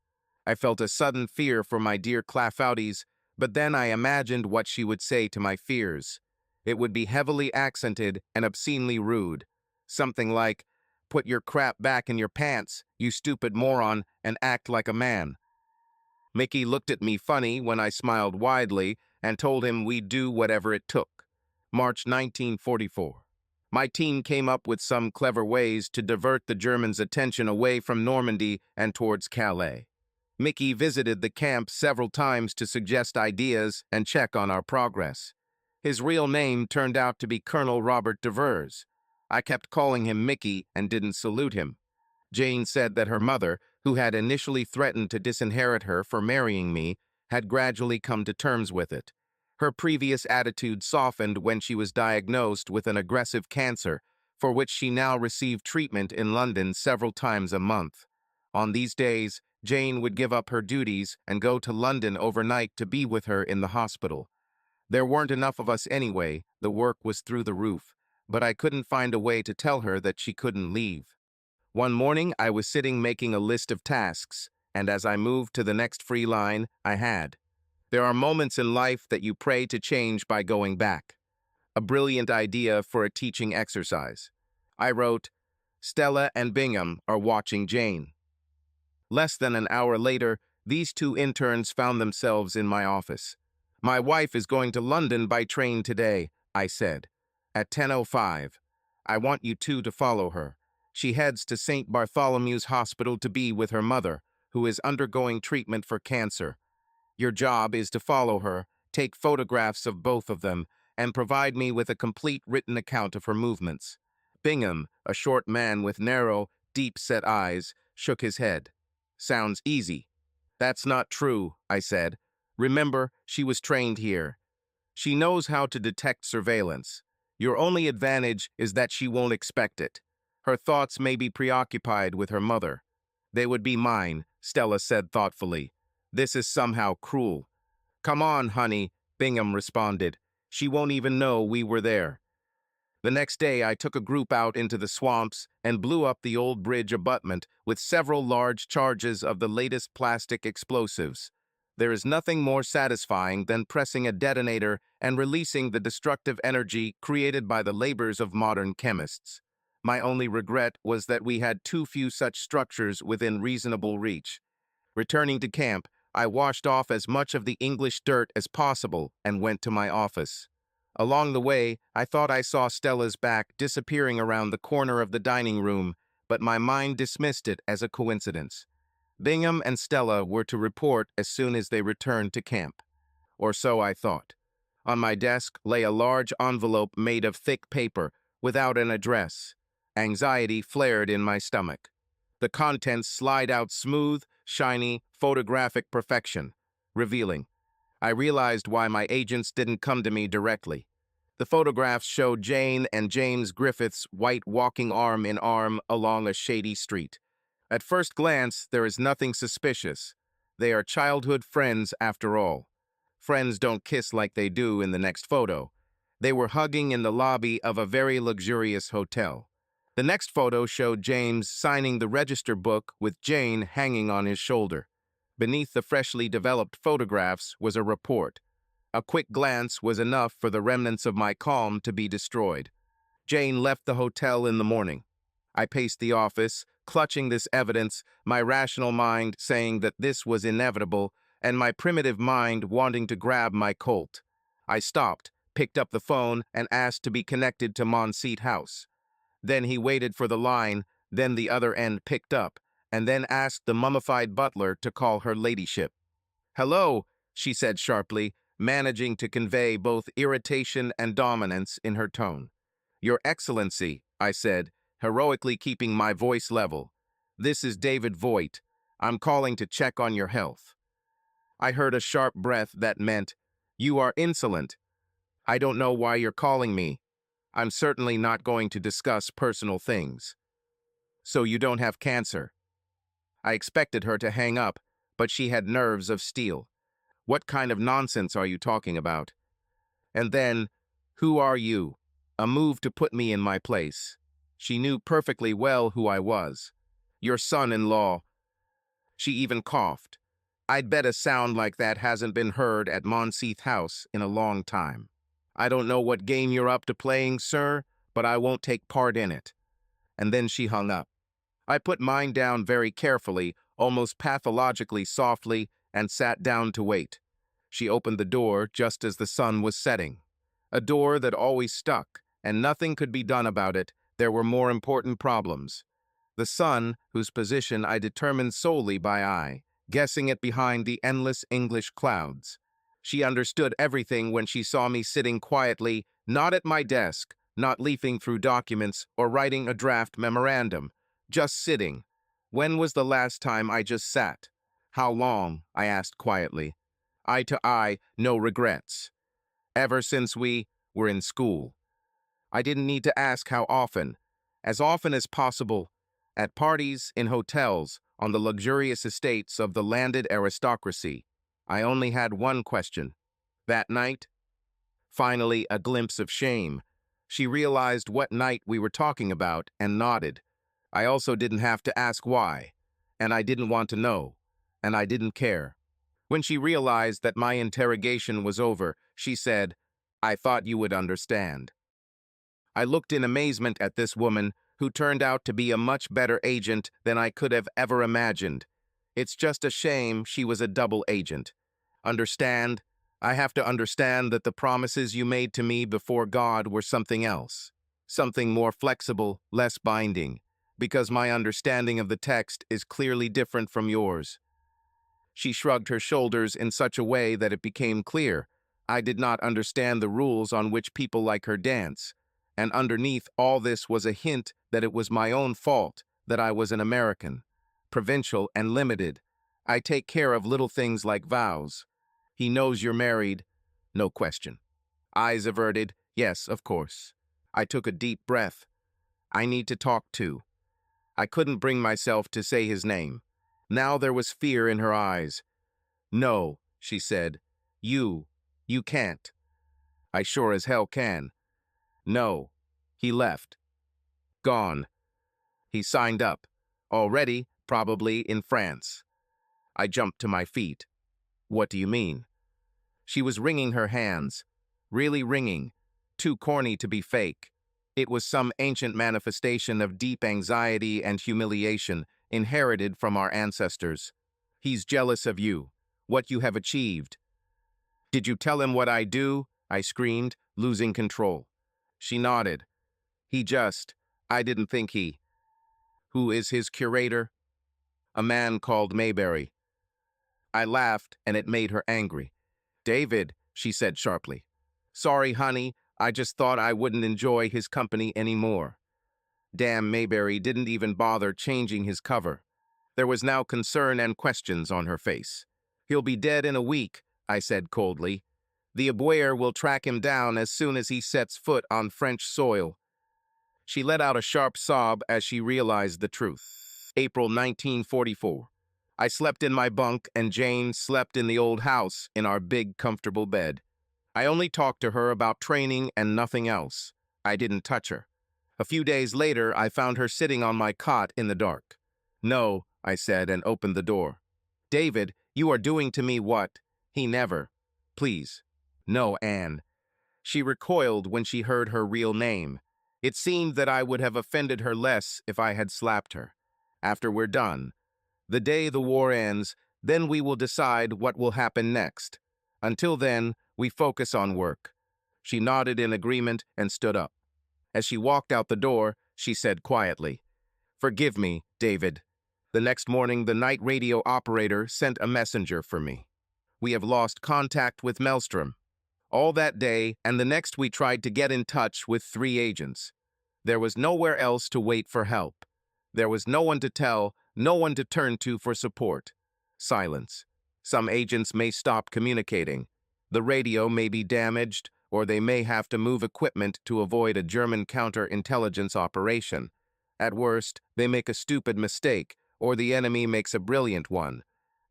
I felt a sudden fear for my dear Clafouties, but then I imagined what she would say to my fears. It would be heavily accented and obscenely rude. Something like, "Put your crap back in your pants, you stupid moron, and act like a man." Mickey looked at me funny when I smiled widely and told him we'd do whatever it took. March 1944. My team came up with some clever ways to divert the Germans' attention away from Normandy and towards Calais. Mickey visited the camp several times to suggest ideas and check on our progress. His real name turned out to be Colonel Robert Devers. I kept calling him Mickey and didn't salute him. Jane said that her mother, who had initially threatened to disinherit her for marrying me, had gradually come to terms with it. Her previous attitude softened when she was diagnosed with an aggressive cancer, for which she now received treatment in London several times a month. On these days, Jane would give up her duties and go to London overnight to be with her in the hospital. There weren't enough of us anyway, the work was through the roof, but I couldn't find a way to tell her that she couldn't leave. One morning, I was sitting making a list of tasks, and as I moved to the next free line, I had. There are moments in life that you pray to change by going back. A brilliant idea for a teaching exercise. I wrote, Stella and Bingham are watching Jane. Less than an hour later, these two interns found themselves in my office. My wife is going to London by train today, I said. At 10:05. I want you two to follow her. She heads to St. Bartholomew's Hospital to be with her mother, who is undergoing treatment for cancer. Your job is to follow her, take photographs of both of them, and provide me with a complete written account of her movements. Bingham, a short man with narrow, deep-set eyes, shook his head. Sounds easy. That's not true, I said. Remember, she was trained here. She knows how to detect surveillance. Your only advantage is that she won't expect it. Her thoughts may be preoccupied with her mother. They would be mine, Stella said thoughtfully. This is somehow cruel. Come on, honey, Bingham responded. She won't even know we were there. The next day, I took a group out into the swamps and blew up the old bridge abutment with several large charges of the latest plastic explosives. There is nothing more satisfying than pressing a detonator and releasing the destructive energy created by the labors of modern chemists. My only regret was that we had too few such structures within reasonable reach. Returning to camp, I washed off as much of the English dirt as possible and went to my office. Along the way, I thought I saw Stella's back disappearing around the corner of the dining room, but my mind dismissed it as a coincidence. Bingham and Stella were to report as soon as they returned to camp. Or so I thought. On my desk lay a large envelope made of thick paper, without an address. Anxiety flared in my stomach. The contents slide out smooth, shiny, photographic perfection, revealing. I realized why my agents didn't come to me directly. The photographs showed Jane and James Griffith's white walking arm in arm along a shady street. At first glance, there is nothing suspicious. They are childhood friends after all. Friends don't kiss like they do in the next photo. They were hugging in the lobby of a very luxurious hotel. The next photo showed James signing the register book with Jane hanging on his shoulder. Beneath the freshly developed photographs was a report. A quick glance was enough for the remnants of my calm to be destroyed. Jane left the hotel in the morning. I paced the office, clutching this evidence, my rational mind saying that this was inevitable, and my primitive mind wanting to grab my Colt. I stopped, picked up the phone, and asked to be connected to Monseith House. Then he waited for the line, then the other end picked up, and then asked the mummified butler to call her ladyship. "Hello," she said sharply, managing to convey both irritation and dominance in her tone. "Your Excellency," I said, heroically keeping my voice level. "This is David Voit. I'm calling to check on your health." I heard a sharp breath that meant, "You are insolent. I don't know why you're calling me. I'm certainly not going to discuss personal things." "So you don't have cancer?" I expected her to hang up, but she had nerves of steel. "What kind of nonsense are you talking about?" And then, "Who are you?" A move to put me in my place. She knew perfectly well who I was. "Your son-in-law." She even coughed. "I'd bet a sound like that hasn't been heard at Monseith House in a long time. I don't know what game you're up to playing, sir, but I won't take part in it." And then she hung up. I put mine down very carefully, almost pathologically softly, and sat down to wait. She opened the door just as the sun was setting. A door that always stuck, and nothing could be done about it. There were more important problems. The sun, whose position I determined solely by eye, guessing it behind the endless English clouds. She understood everything when she saw me sitting quietly, not at my desk, not leafing through documents or writing a draft memorandum, just sitting. When was the last time I just sat? How long? I asked quietly. Eye to eye, no regrets. Ever since we were in school. I didn't need to ask how often. As often as possible. At parties, in hotels, on the luxurious estates of the landed aristocracy. I only had one question. That night? Finally, a glimpse of shame. She realized what night we were talking about and nodded. I also didn't have to ask why. And I didn't want to know. And I didn't care. When she realized that my interrogation was over, she said, "I thought you would understand." I looked in amazement at this woman, who turned out to be a much better agent than I could have ever imagined. It's just a shame she was a double agent. Understand? I have to understand that the promises you made to me before God were something else. Something more flexible, less binding. Because my understanding of the text is clearly different from yours. She shrugged her shoulders in such a way that it became clear. I did not understand the rules on which people like her dance. And underneath all this was a hint that it was my own fault, that I was an American. Provincial and limited. I take care of little things like vows. He knows you're married. No question. Eyes averted. Yes, of course. I took a deep breath. I need to talk too. I couldn't bring myself to say his name. Now there was fear in her eyes. No, she said. You can't. I sure as hell can. No. He left. Gone. He signed up. Already, probably in France. I jumped to my feet. What do you mean? She was wringing her hands. Really wringing. Too corny to be fake. It was some ancient manifestation of deep anxiety and humiliation inherited from our ancestors. He's jealous of you, what you have achieved. Did you tell him what I do? I screamed, losing control. She nodded. I didn't think he. Who is his curator? A man called Mayberry. I laughed, and it made her angry. David, she said sharply. Sorry, honey, I just thought I wouldn't enjoy his company anymore. Damn, Mayberry didn't even bother changing his cover. There was now concern and questions on her face. He'll be dead in a week, I said coldly. The Aboyer will track him down as soon as he sets foot on French soil. She let out a sharp sob as she realized the truth. April 1944. I slept in my bunk and Jane slept in the old house in our big, comfortable bed. I only talked to her about training and nothing else. I didn't touch her. A few days later, I found her sitting on my cot in the dark. No, I said and opened the door. David, you are doing to me what? He never. Please. No, Anne. She recoiled when she heard her real name. It seemed that I would have offended her less if I had slapped her. After we're done. The day the war ends, then we will decide what will happen next. Until then, we focus on work. She nodded in agreement and stood up. As she walked out the door, she said quietly, Forgive me, David. The next morning, the night radio operator sent a messenger for me. We have lost contact with Maelstrom. All that day and the next we tried to get in touch with 3 agents. There was nowhere else to wait for help. There was no one to tell, no one to turn to for support. Silence. Some agents may stop communicating. The radio may be damaged, or they may have to move equipment to avoid a German counterintelligence operation. At worst, they make a stupid mistake, or the enemy makes a brilliant one.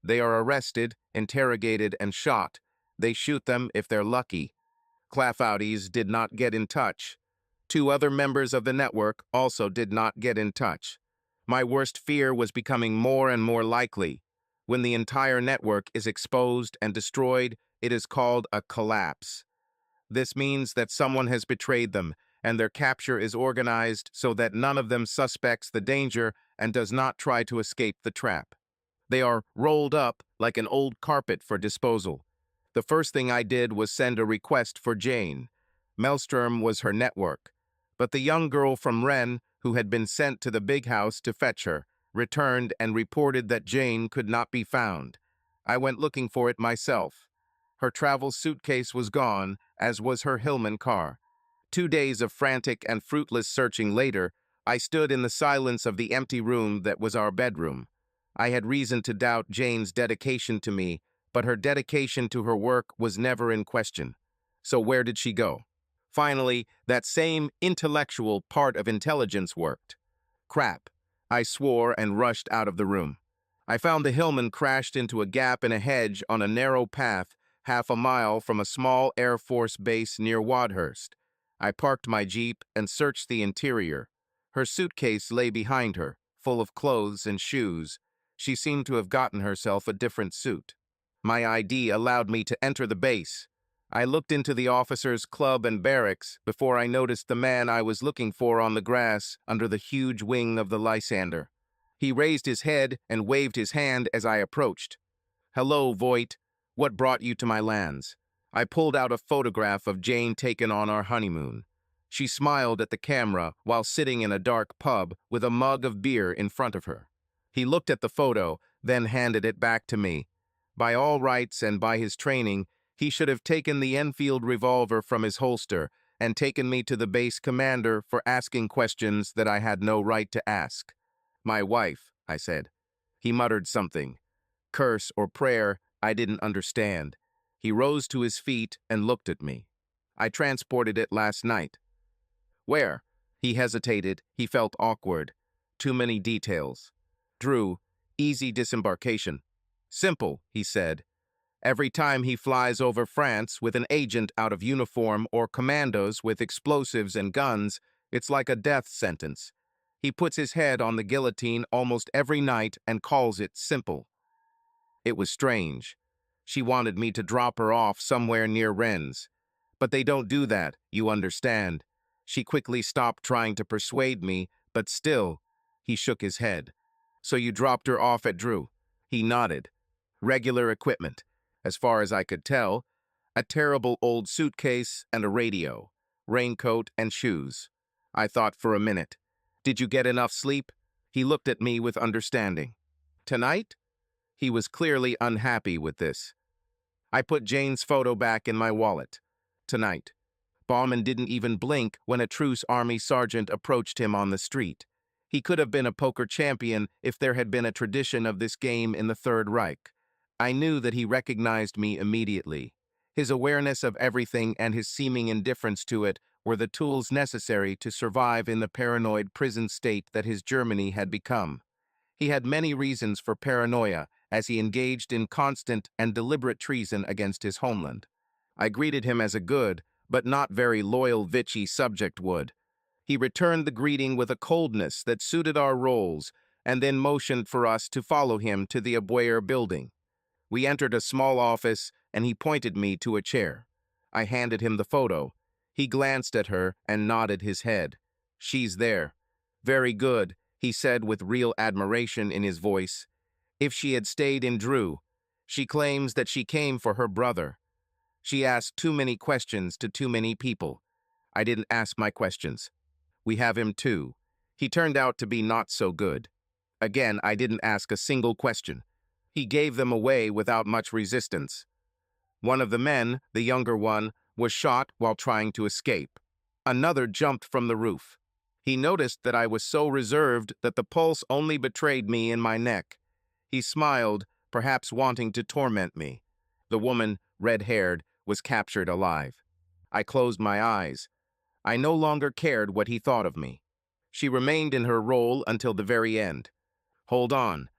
They are arrested, interrogated, and shot. They shoot them if they're lucky. Clafouties did not get in touch. 2 other members of the network also did not get in touch. My worst fear was becoming more and more likely. When the entire network is exposed and destroyed, it is called a collapse. This means that someone has betrayed them, and their capture is organized so that none of them suspects the danger and does not try to escape the trap. They are rolled up like an old carpet for disposal. The first thing I did was send a request for Jane. Maelstrom was her network. But the young girl from Wren, who had been sent to the big house to fetch her, returned and reported that Jane could not be found. I went looking for it myself. Her travel suitcase was gone, as was her Hillman car. 2 days of frantic and fruitless searching later, I stood in the silence of the empty room that was our bedroom. I had reason to doubt Jane's dedication to me, but her dedication to her work was never in question. So where did she go? Finally, that same intellectual part of intelligence worked. Crap. I swore and rushed out of the room. I found the Hillman crashed into a gap in a hedge on a narrow path half a mile from a small Air Force base near Wadhurst. I parked my Jeep and searched the interior. Her suitcase lay behind her, full of clothes and shoes. She seemed to have gotten herself a different suit. My ID allowed me to enter the base. I looked into the officers' club and barracks before I noticed the man I was looking for on the grass under the huge wing of the Lysander. He raised his head and waved his hand as I approached. "Hello, Voit. What brought you to my lands?" I pulled out a photograph of Jane taken on our honeymoon. She smiled at the camera while sitting in a dark pub with a mug of beer in front of her. He looked at the photo, then handed it back to me. By all rights and by his training, he should have taken the Enfield revolver from his holster and taken me to the base commander for asking questions that I had no right to ask. "My wife," I said. He muttered something. Curse or prayer, I didn't understand. He rose to his feet and looked at me. "I transported it last night." "Where?" He hesitated. He felt awkward. Too many details. "Drew, easy disembarkation." "Simple," he said. "Every time he flies over France with an agent out of uniform or commandos with explosives and guns, it's like a death sentence. He puts his head on the guillotine almost every night and calls it simple." It was strange. She wanted me to drop her off somewhere near Wren's. But they don't do that, you understand. She quickly stopped trying to persuade me, but still, he shook his head. "So you dropped her off at Drew?" He nodded. "Regular equipment. As far as I could tell, a terrible old suitcase and a radio, raincoat and shoes." I thought for a minute. "Did you get enough sleep?" He looked at me with understanding. "Tonight?" He was clearly unhappy with this. I put Jane's photo back in my wallet. "Tonight." Bauman didn't even blink when a truce army sergeant approached him on the street. He could have been a poker champion if there had been a tradition of this game in the Third Reich. I knew that he recognized me immediately. His awareness of everything and his seeming indifference to it were the tools necessary to survive in the paranoid prison state that his Germany had become. He had many reasons for paranoia as he engaged in constant and deliberate treason against his homeland. I greeted him as a good, but not very loyal Vichy subject would. He returned the greeting with a coldness that suited our roles and then motioned for us to follow him to the Aboyer building. We entered a small office and he pointed me to a chair. I handed him the photo. He glanced at her and nodded his head. "She's there." "Very good," he said with real admiration in his voice. "If she had stayed in Drew, she claims that she came for her brother. She asked too many questions to too many people. I didn't ask my questions. We have him too. He turned out to be not so good. Again, I didn't ask a single question. He gave them away without much resistance. One of the men, the younger one, was shot while trying to escape. Another jumped from the roof. He noticed that I was so reserved that the pulse only betrayed me in my neck. He smiled, perhaps wanting to torment me. The woman, red-haired, was captured alive. I closed my eyes. I no longer cared what he thought of me. She remained in her role until the very end. Hold on.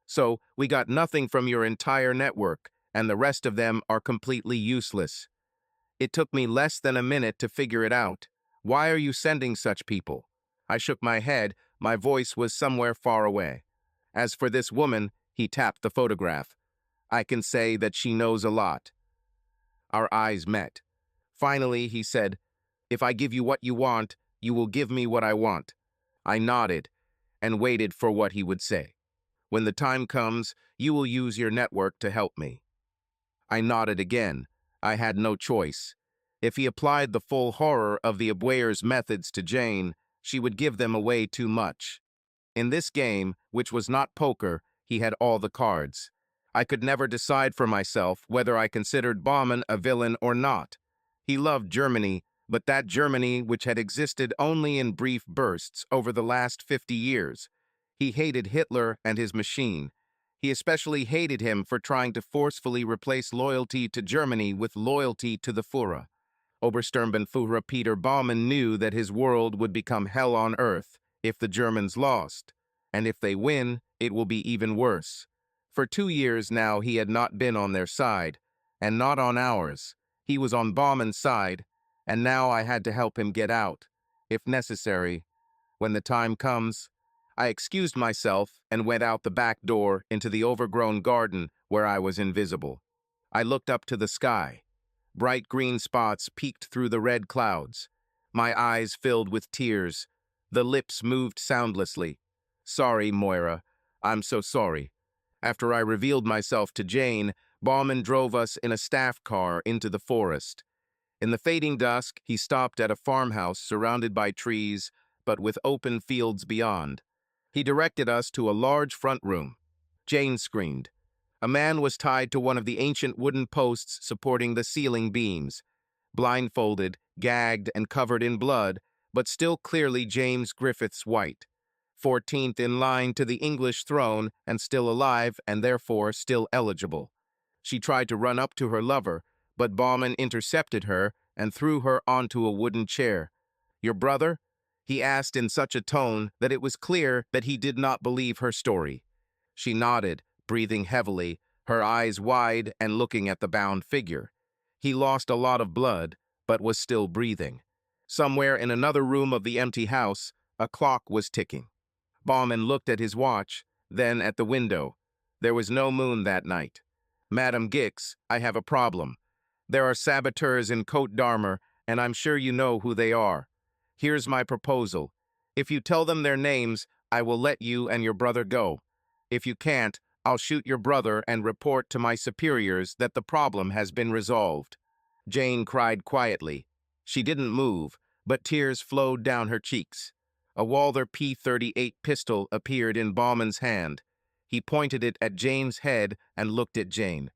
So, we got nothing from your entire network, and the rest of them are completely useless. It took me less than a minute to figure it out. Why are you sending such people? I shook my head. My voice was somewhere far away. As for this woman, he tapped the photograph. I can say that she knows a lot. Our eyes met. Finally, he said, "If I give you what you want, you will give me what I want." I nodded and waited for what he would say. When the time comes, you will use your network to help me." I nodded again. I had no choice. If he applied the full horror of the Abwehr's methods to Jane, she would give them away too much. In this game, which was not poker, he had all the cards. I could never decide for myself whether I considered Baumann a villain or not. He loved Germany, but that Germany which had existed only in brief bursts over the last 50 years. He hated Hitler and his machine. He especially hated him for trying to forcefully replace loyalty to Germany with loyalty to the Führer. Obersturmbannführer Peter Baumann knew that his world would become hell on earth if the Germans lost, and if they win, it will be even worse. For 2 years now he had not been on their side, and not on ours. He was on Baumann's side, and now I had to help him get out, if necessary. When the time comes, I excused myself and went out the back door into the overgrown garden where I was invisible. I looked up to the sky. Bright green spots peeked through the red clouds. My eyes filled with tears. The lips moved soundlessly. "Sorry, Moira. I'm so sorry." After I revealed myself to Jane, Baumann drove us in a staff car into the forest. In the fading dusk, he stopped at a farmhouse surrounded by trees, but with open fields beyond. He directed us to a large front room. Jane screamed. A man was tied to one of the ancient wooden posts supporting the ceiling beams. Blindfolded, gagged, and covered in blood, but still clearly James Griffith's white. 14th in line to the English throne and still alive and therefore still eligible. She tried to run up to her lover, but Baumann intercepted her and threw her onto a wooden chair. "Your brother?" he asked in such a tone that it was clear that he did not believe her story. She nodded, breathing heavily, her eyes wide and looking at the bound figure. He lost a lot of blood, but was still breathing. Somewhere in another room of the empty house, a clock was ticking. Baumann looked at his watch, then at the window. There was no moon that night. "Madam Gix, I have a problem. There are saboteurs in Côte d'Armor, and I'm sure you know who they are. Here's my proposal. If you tell them their names, I will let you and your brother go. If you can't, I'll shoot your brother and report to my superiors that the problem has been resolved." Jane cried quietly. She didn't move, but tears flowed down her cheeks. A Walther P-38 pistol appeared in Baumann's hand. He pointed it at Jane's head and looked at Jane.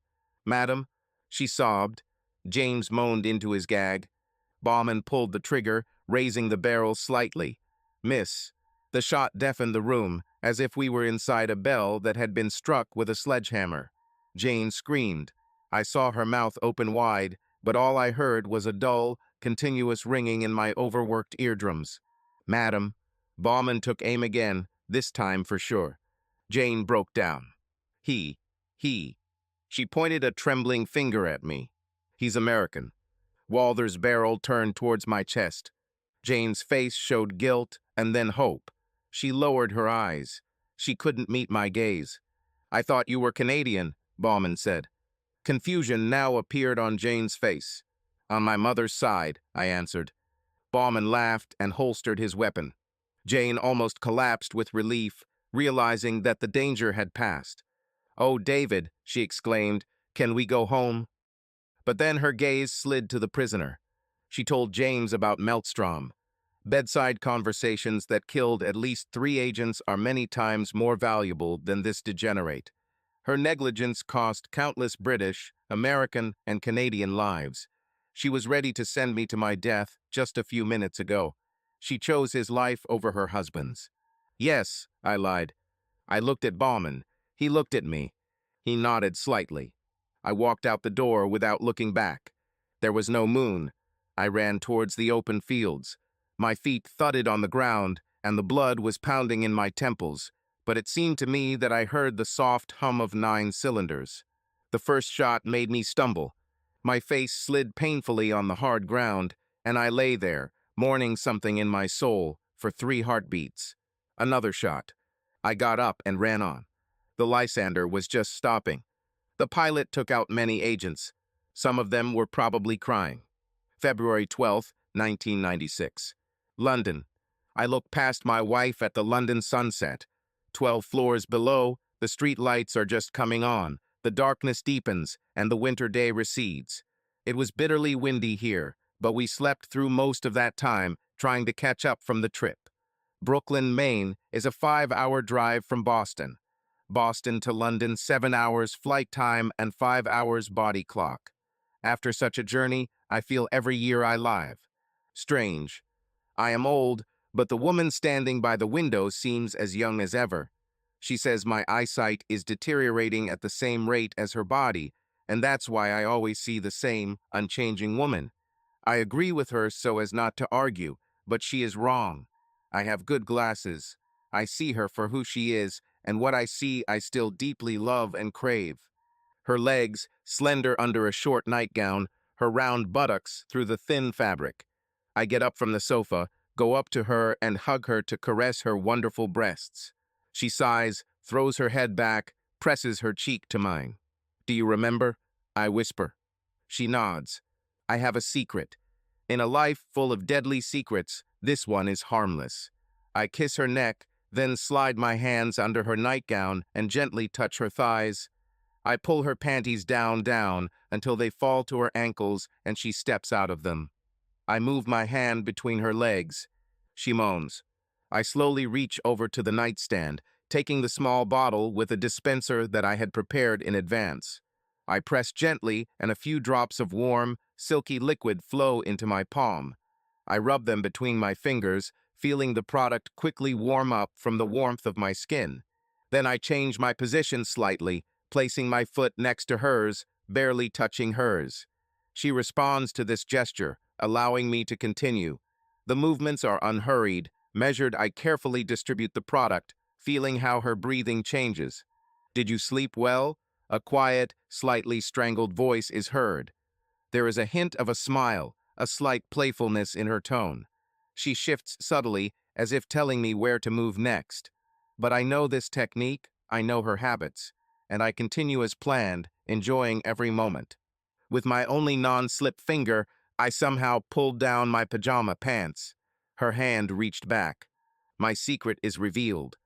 "Madam," she sobbed. James moaned into his gag. Baumann pulled the trigger, raising the barrel slightly. "Miss." The shot deafened the room, as if we were inside a bell that had been struck with a sledgehammer. Jane screamed. I saw her mouth open wide, but all I heard was a dull, continuous ringing in my overworked eardrums. "Madam." Baumann took aim again, this time for sure. Jane broke down. He. She pointed a trembling finger at me. "He's American." Walther's barrel turned towards my chest. Jane's face showed guilt and then hope. She lowered her eyes. She couldn't meet my gaze. "I thought you were Canadian," Baumann said. Confusion now appeared on Jane's face. "On my mother's side," I answered. Baumann laughed and holstered his weapon. Jane almost collapsed with relief, realizing that the danger had passed. "Oh, David," she exclaimed, "can we go home?" But then her gaze slid to the prisoner. She told James about Maelstrom. Bedside conversations that killed at least 3 agents are many times more valuable than this degenerate. Her negligence cost countless British, American, and Canadian lives. She was ready to send me to my death just a few minutes ago. She chose his life over her husband's. "Yes," I lied. I looked at Baumann. He looked at me. He nodded slightly. I walked out the door without looking back. There was no moon. I ran towards the open fields. My feet thudded on the ground, and the blood was pounding in my temples, but it seemed to me that I heard the soft hum of 9 cylinders. The first shot made me stumble. My face slid painfully on the hard ground, and I lay there, mourning something in my soul, for 3 heartbeats. Another shot. I got up and ran on. The Lysander was just stopping. The pilot took out many agents. Some of them were probably crying. February 12, 1996. London. I looked past my wife at the London sunset. 12 floors below, The street lights are just coming on. The darkness deepens, and the winter day recedes. It was bitterly windy here, but we slept through most of that time trying to catch up from the trip. Brooklyn, Maine is a 5-hour drive from Boston. Boston to London, 7 hours flight time and 5 hours body clock. After such a journey, I feel every year I live. Strange. I am old, but the woman standing by the window seems as young as ever. She says my eyesight is deteriorating at the same rate as her body, and that's why I always see the same, unchanging woman. I agree with her so as not to argue, but she is wrong. I have good glasses. I see her for who she is, and what I see I still deeply love and crave. Her legs, slender under a short nightgown, her round buttocks through the thin fabric. I get up from the sofa, go up to her and hug her to caress her wonderful breasts. She sighs, throws her head back, presses her cheek to mine. "Do you remember?" I whisper. She nods. I have a secret. In a life full of deadly secrets, this one is harmless. I kiss her neck, then slide my hands under her nightgown and gently touch her thighs. I pull her panties down until they fall to her ankles and she steps out of them. I move my hand between her legs. She moans. I slowly reach over to the nightstand, taking the small bottle with a dispenser that I had prepared in advance. I press gently and a few drops of warm, silky liquid flow into my palm. I rub them between my fingers, feeling the product quickly warm up from the warmth of my skin. Then I change my position slightly, placing my foot next to hers, barely touching hers. She responds to this gesture, allowing me to continue. The movements are unhurried. Measured, I carefully distribute the product, feeling how her breathing changes. "Did you sleep well?" A quiet, slightly strangled voice is heard. There is a hint of a smile, a slight playfulness in her tone. She shifts subtly, as if telling me where to move next. But I know this technique, I know her habits, and I continue as planned, enjoying every moment. With my only non-slip finger, I somehow pulled down my pajama pants. Her hand reached back. My secret is revealed.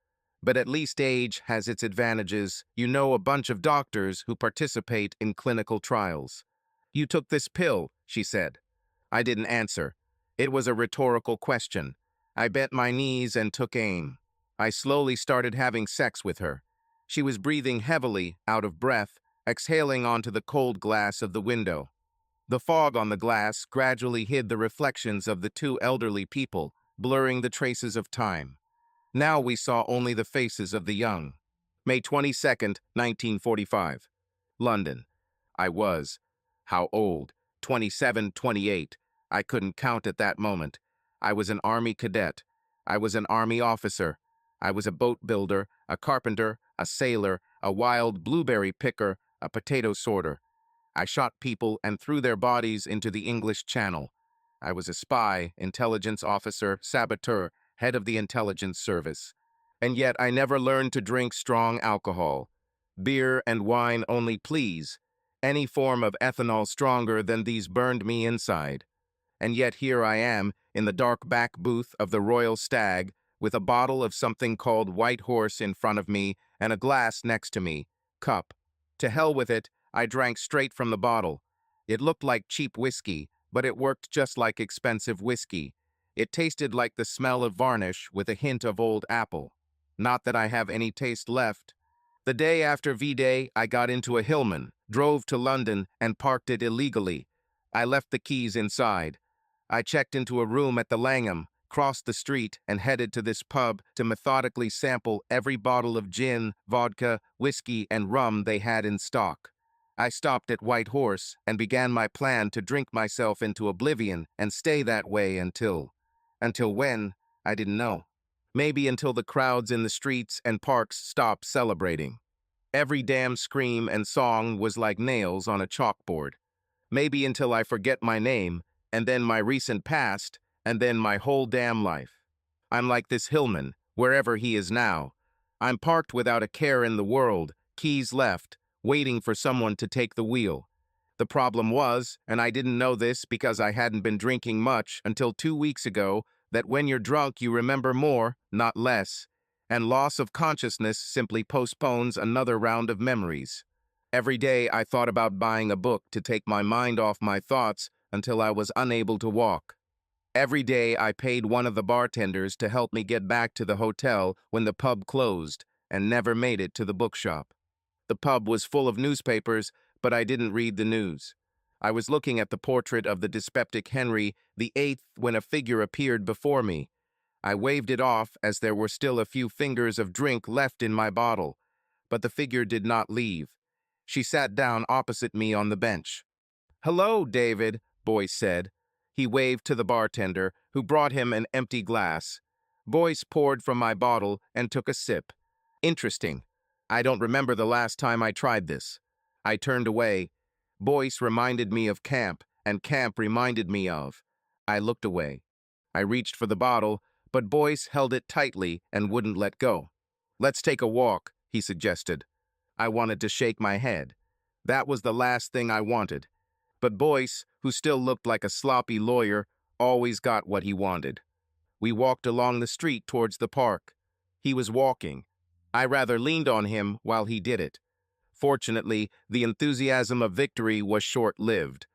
But at least age has its advantages. You know a bunch of doctors who participate in clinical trials. "You took this pill," she said. I didn't answer. It was a rhetorical question. I bent my knees and took aim. I slowly started having sex with her. She was breathing heavily, out of breath, exhaling onto the cold glass of the window. The fog on the glass gradually hid the reflections of the two elderly people, blurring the traces of time. Now we saw only the faces of the young. May 22nd, 1945. London. I was. How old? 27, 28. I couldn't count at that moment. I was an army cadet. I was an army officer. I was a boat builder, a carpenter, a sailor, a wild blueberry picker, a potato sorter. I shot people and threw their bodies into the English Channel. I was a spy, intelligence officer, saboteur, head of the intelligence service. And yet I never learned to drink strong alcohol. Beer and wine only please. Any form of ethanol stronger than these burned me inside. And yet here I am, in the dark back booth of the Royal Stag, with a bottle of something called White Horse in front of me and a glass next to me. Cup. To hell with it, I drank straight from the bottle. It looked like cheap whiskey, but it worked just like expensive whiskey. It tasted like the smell of varnish with a hint of old apple. Not that I have any taste left. The day after V-Day, I got into a Hillman, drove to London, and parked it illegally. I left the keys inside. I checked into a room at the Langham, crossed the street, and headed to this pub to methodically sample every bottle of gin, vodka, whiskey, and rum they had in stock. I stopped at White Horse and began my plan to drink myself into oblivion and stay that way until when, I didn't know. Maybe until the crowds in the streets and parks stopped celebrating. Every damn scream and song was like nails on a chalkboard. Maybe until I forget my name, and then my recent past, and then my whole damn life. I'm like this Hillman, wherever he is now. I'm parked without a care in the world, keys left, waiting for someone to take the wheel. The problem was, and I didn't know this because I hadn't been drinking much until 2 weeks ago, that when you're drunk you remember more, not less. and loss of consciousness simply postpones another round of memories. Every day I thought about buying a book to take my mind off my thoughts until I was unable to walk. Every day I paid one of the bartenders to help me get back to the hotel when the pub closed, and never made it to the bookshop. The pub was full of newspapers, but I didn't read the news. I was looking at the portrait of the dyspeptic Henry VIII when a figure appeared before me. I waved it off as there were still a few fingers of drink left in my bottle, but the figure did not leave. She sat down opposite me on the bench. "Hello, David," Boyce said. He waved to the bartender, who brought him an empty glass. Boyce poured from my bottle and took a sip. "Interesting. I don't remember the last time I tried this." I turned away. Boyce reminded me of camp, and camp reminded me of. I looked away. I reached for the bottle, but Boyce held it tightly and wouldn't let go. "Let's take a walk," he suggested. I wanted to shake my head. That was the last thing I wanted. But Boyce, who still looked like a sloppy lawyer, always got what he wanted. We walked along the street towards the park. He was walking. I rather leaned on him while he did it. Fortunately, the enthusiasm of victory was short-lived.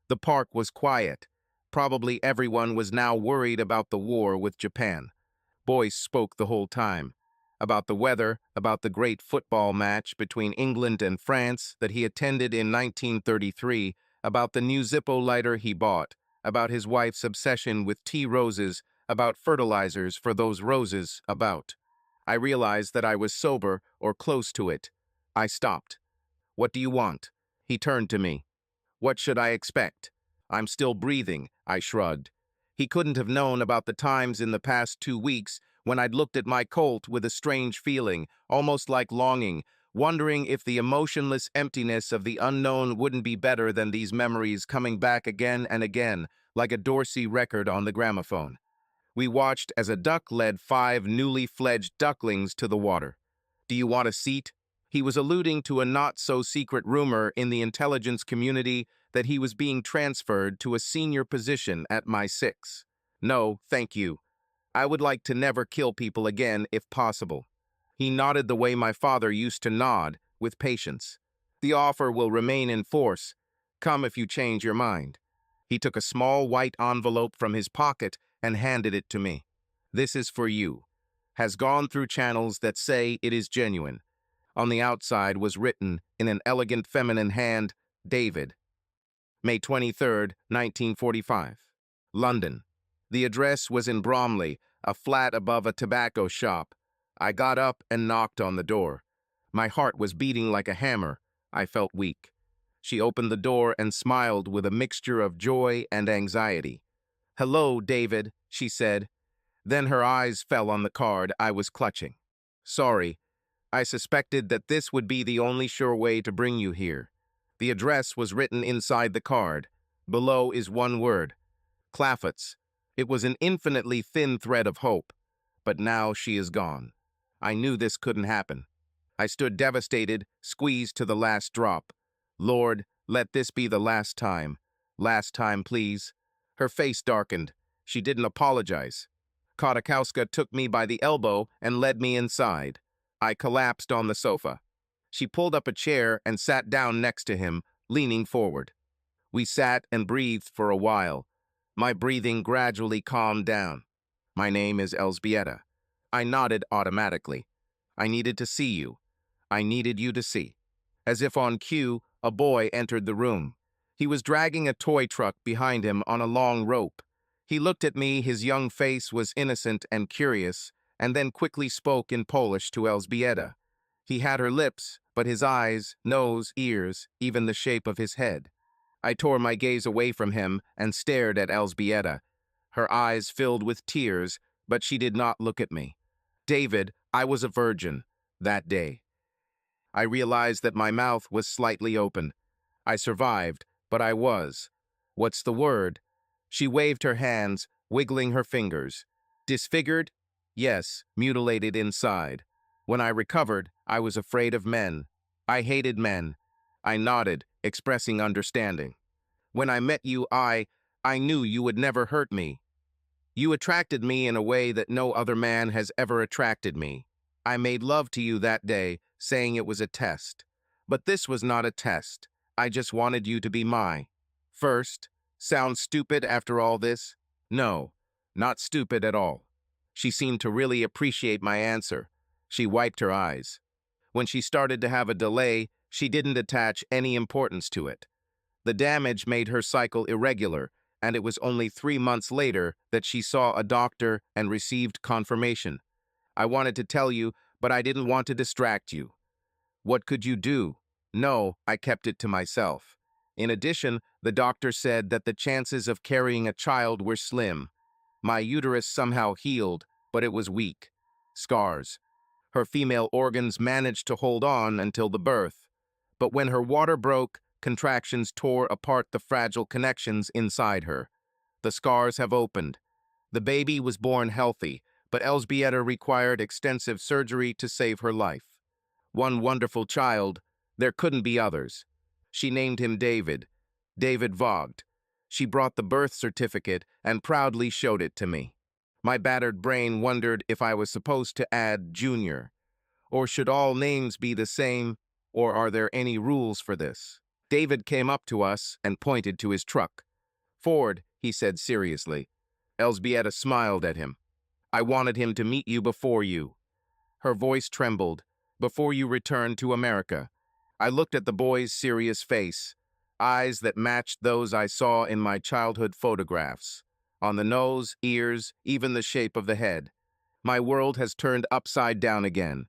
The park was quiet. Probably everyone was now worried about the war with Japan. Boyce spoke the whole time. About the weather, about the great football match between England and France that he attended in 1933, about the new Zippo lighter he bought, about his wife's obsession with tea roses, about fertilizers for those roses, about. I realized that I was sober or close to it. I stopped. "What do you want?" He turned to me. "What should I expect?" "I'm still breathing," I shrugged. He couldn't have known about the times in the past 2 weeks when I'd looked at my Colt with a strange feeling, almost like longing, wondering if the emotionless emptiness of the unknown wouldn't be better than these memories coming back again and again, like a Dorsey record on the gramophone. We watched as a duck led 5 newly fledged ducklings to the water. "Do you want a seat?" He was alluding to a not-so-secret rumor in the intelligence community that he was being transferred to a senior position at my 6. "No, thank you. I would like to never kill people again if possible." He nodded the way my father used to nod, with patience. "The offer will remain in force. Come if you change your mind." He took a small white envelope from his pocket and handed it to me. "This is for you. Has gone through channels that say it is genuine." On the outside was written, in an elegant feminine hand, "David. May 23rd, 1945. London." The address was in Bromley, a flat above a tobacco shop. I got up and knocked on the door. My heart was beating like a hammer. I felt weak. She opened the door and smiled with a mixture of joy and anxiety. "Hello, David," she said. Then her eyes fell on the card I was clutching. "Sorry. I suspected that this would be the only sure way to bring you here." The address was written inside the card. Below is one word: Claffots. It was an infinitely thin thread of hope. But now she is gone. I knew this couldn't happen. I stood devastated, squeezed to the last drop. "Lord, let this be the last time. Last time, please." Her face darkened. She didn't apologize. Kotakowska took me by the elbow and led me inside. I collapsed on the sofa. She pulled up a chair and sat down next to him, leaning forward. We sat and breathed for a while. My breathing gradually calmed down. "My name is Elżbieta." I nodded automatically. "I needed to see you. I needed you to see." As if on cue, a boy entered the room. He was dragging a toy truck behind him on a long rope. He looked at me, his young face was innocent and curious, and then quickly spoke in Polish to Elżbieta. He had her lips, but his eyes, nose, ears, even the shape of his head. I tore my gaze away from him and stared at Elżbieta. Her eyes filled with tears, but she did not look at me. "David, I was a virgin that day." I realized that my mouth was slightly open. I survived, but I was. "What's the word?" She waved her hands, wiggling her fingers. "Disfigured?" "Yes, mutilated inside. When I recovered, I was afraid of men. I hated men." I nodded, expressing understanding. "When I met you, I knew you would never hurt me. You attracted me in a way that no other man has ever attracted me. I made love to you that day, saying it was a test. But this was not a test. I just wanted you to be my first. Sounds stupid after all this? No, not stupid at all. She seemed to really appreciate my answer. She wiped her eyes. When she started to have a delay, she didn't attach any importance to it. The damage made her cycle irregular, and it was only 3 months later that she saw a doctor and received confirmation. I wanted to tell you, but I didn't want to distract you. What could you do? No, I kept it to myself. In addition, the doctor said that the chances of carrying a child were slim. My uterus somehow healed, but it was weak. Scars. Her female organs managed to hold on until the birth. But when her water broke, contractions tore apart the fragile connections inside her. The scars have opened. The baby was born healthy, but Elżbieta required extensive surgery to save her life. One wonderful child, there couldn't be others. She named him David Vogt. She brought the birth certificate and proudly showed it to me. My battered brain wondered if I was supposed to add Junior. Or should all names be the same, or are there any rules for this? David came up to us and pointed to his truck. Ford, he said seriously. Elżbieta smiled at him. I wanted him to meet you before you. Her voice trembled. Before you returned to America. I looked at the boy's serious face, eyes that matched those I saw in my childhood photographs. On the nose, ears, even the shape of the head. My world has turned upside down again.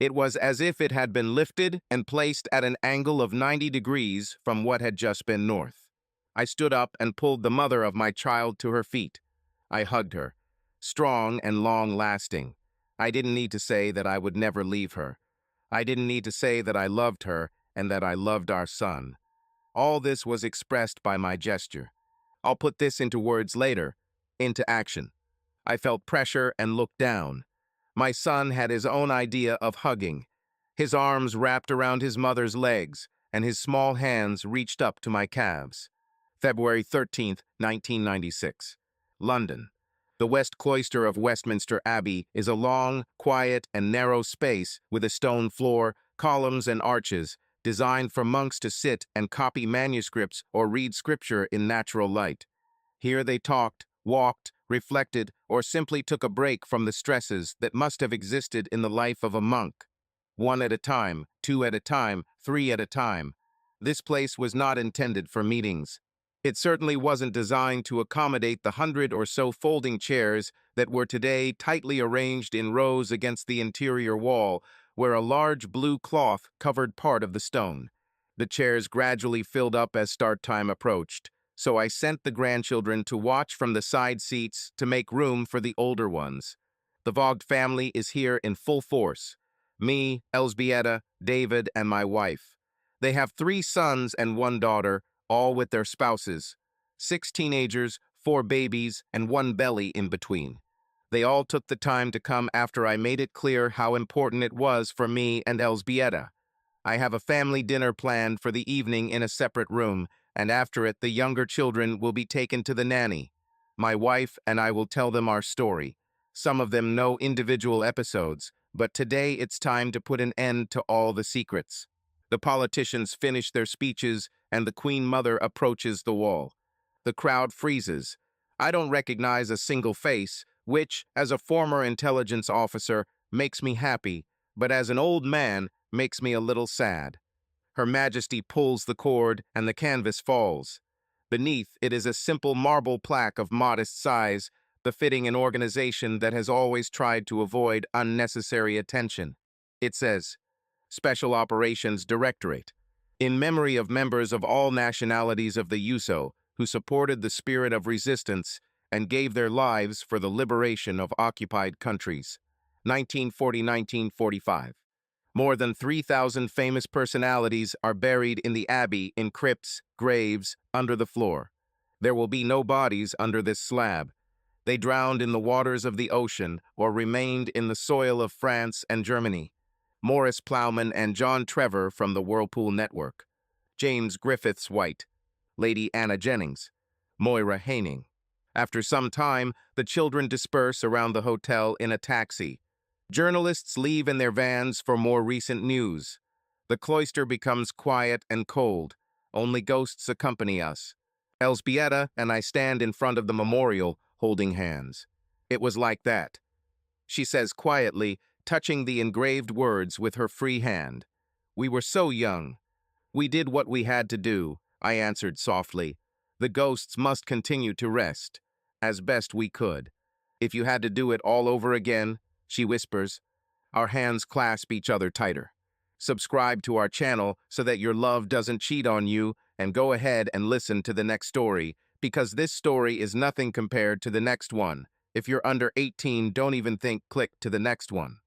It was as if it had been lifted and placed at an angle of 90 degrees from what had just been north. I stood up and pulled the mother of my child to her feet. I hugged her, strong and long-lasting. I didn't need to say that I would never leave her. I didn't need to say that I loved her and that I loved our son. All this was expressed by my gesture. I'll put this into words later, into action. I felt pressure and looked down. My son had his own idea of hugging. His arms wrapped around his mother's legs, and his small hands reached up to my calves. February 13th, 1996. London. The West Cloister of Westminster Abbey is a long, quiet, and narrow space with a stone floor, columns, and arches, designed for monks to sit and copy manuscripts or read scripture in natural light. Here they talked, walked, reflected, or simply took a break from the stresses that must have existed in the life of a monk. One at a time, two at a time, three at a time. This place was not intended for meetings. It certainly wasn't designed to accommodate the 100 or so folding chairs that were today tightly arranged in rows against the interior wall, where a large blue cloth covered part of the stone. The chairs gradually filled up as start time approached, so I sent the grandchildren to watch from the side seats to make room for the older ones. The Vogt family is here in full force. Me, Elżbieta, David, and my wife. They have 3 sons and 1 daughter, all with their spouses, 6 teenagers, 4 babies, and 1 belly in between. They all took the time to come after I made it clear how important it was for me and Elżbieta. I have a family dinner planned for the evening in a separate room, and after it the younger children will be taken to the nanny. My wife and I will tell them our story. Some of them know individual episodes, but today it's time to put an end to all the secrets. The politicians finish their speeches, and the Queen Mother approaches the wall. The crowd freezes. I don't recognize a single face, which, as a former intelligence officer, makes me happy, but as an old man, makes me a little sad. Her Majesty pulls the cord, and the canvas falls. Beneath, it is a simple marble plaque of modest size, befitting an organization that has always tried to avoid unnecessary attention. It says, Special Operations Directorate, in memory of members of all nationalities of the USO who supported the spirit of resistance and gave their lives for the liberation of occupied countries. 1940-1945. More than 3,000 famous personalities are buried in the abbey in crypts, graves, under the floor. There will be no bodies under this slab. They drowned in the waters of the ocean or remained in the soil of France and Germany. Morris Plowman and John Trevor from the Whirlpool Network. James Griffiths White. Lady Anna Jennings. Moira Haining. After some time, the children disperse around the hotel in a taxi. Journalists leave in their vans for more recent news. The cloister becomes quiet and cold. Only ghosts accompany us. Elzbieta and I stand in front of the memorial, holding hands. It was like that, she says quietly, touching the engraved words with her free hand. We were so young. We did what we had to do, I answered softly. The ghosts must continue to rest, as best we could. If you had to do it all over again, she whispers. Our hands clasp each other tighter. Subscribe to our channel so that your love doesn't cheat on you, and go ahead and listen to the next story, because this story is nothing compared to the next one. If you're under 18, don't even think click to the next one.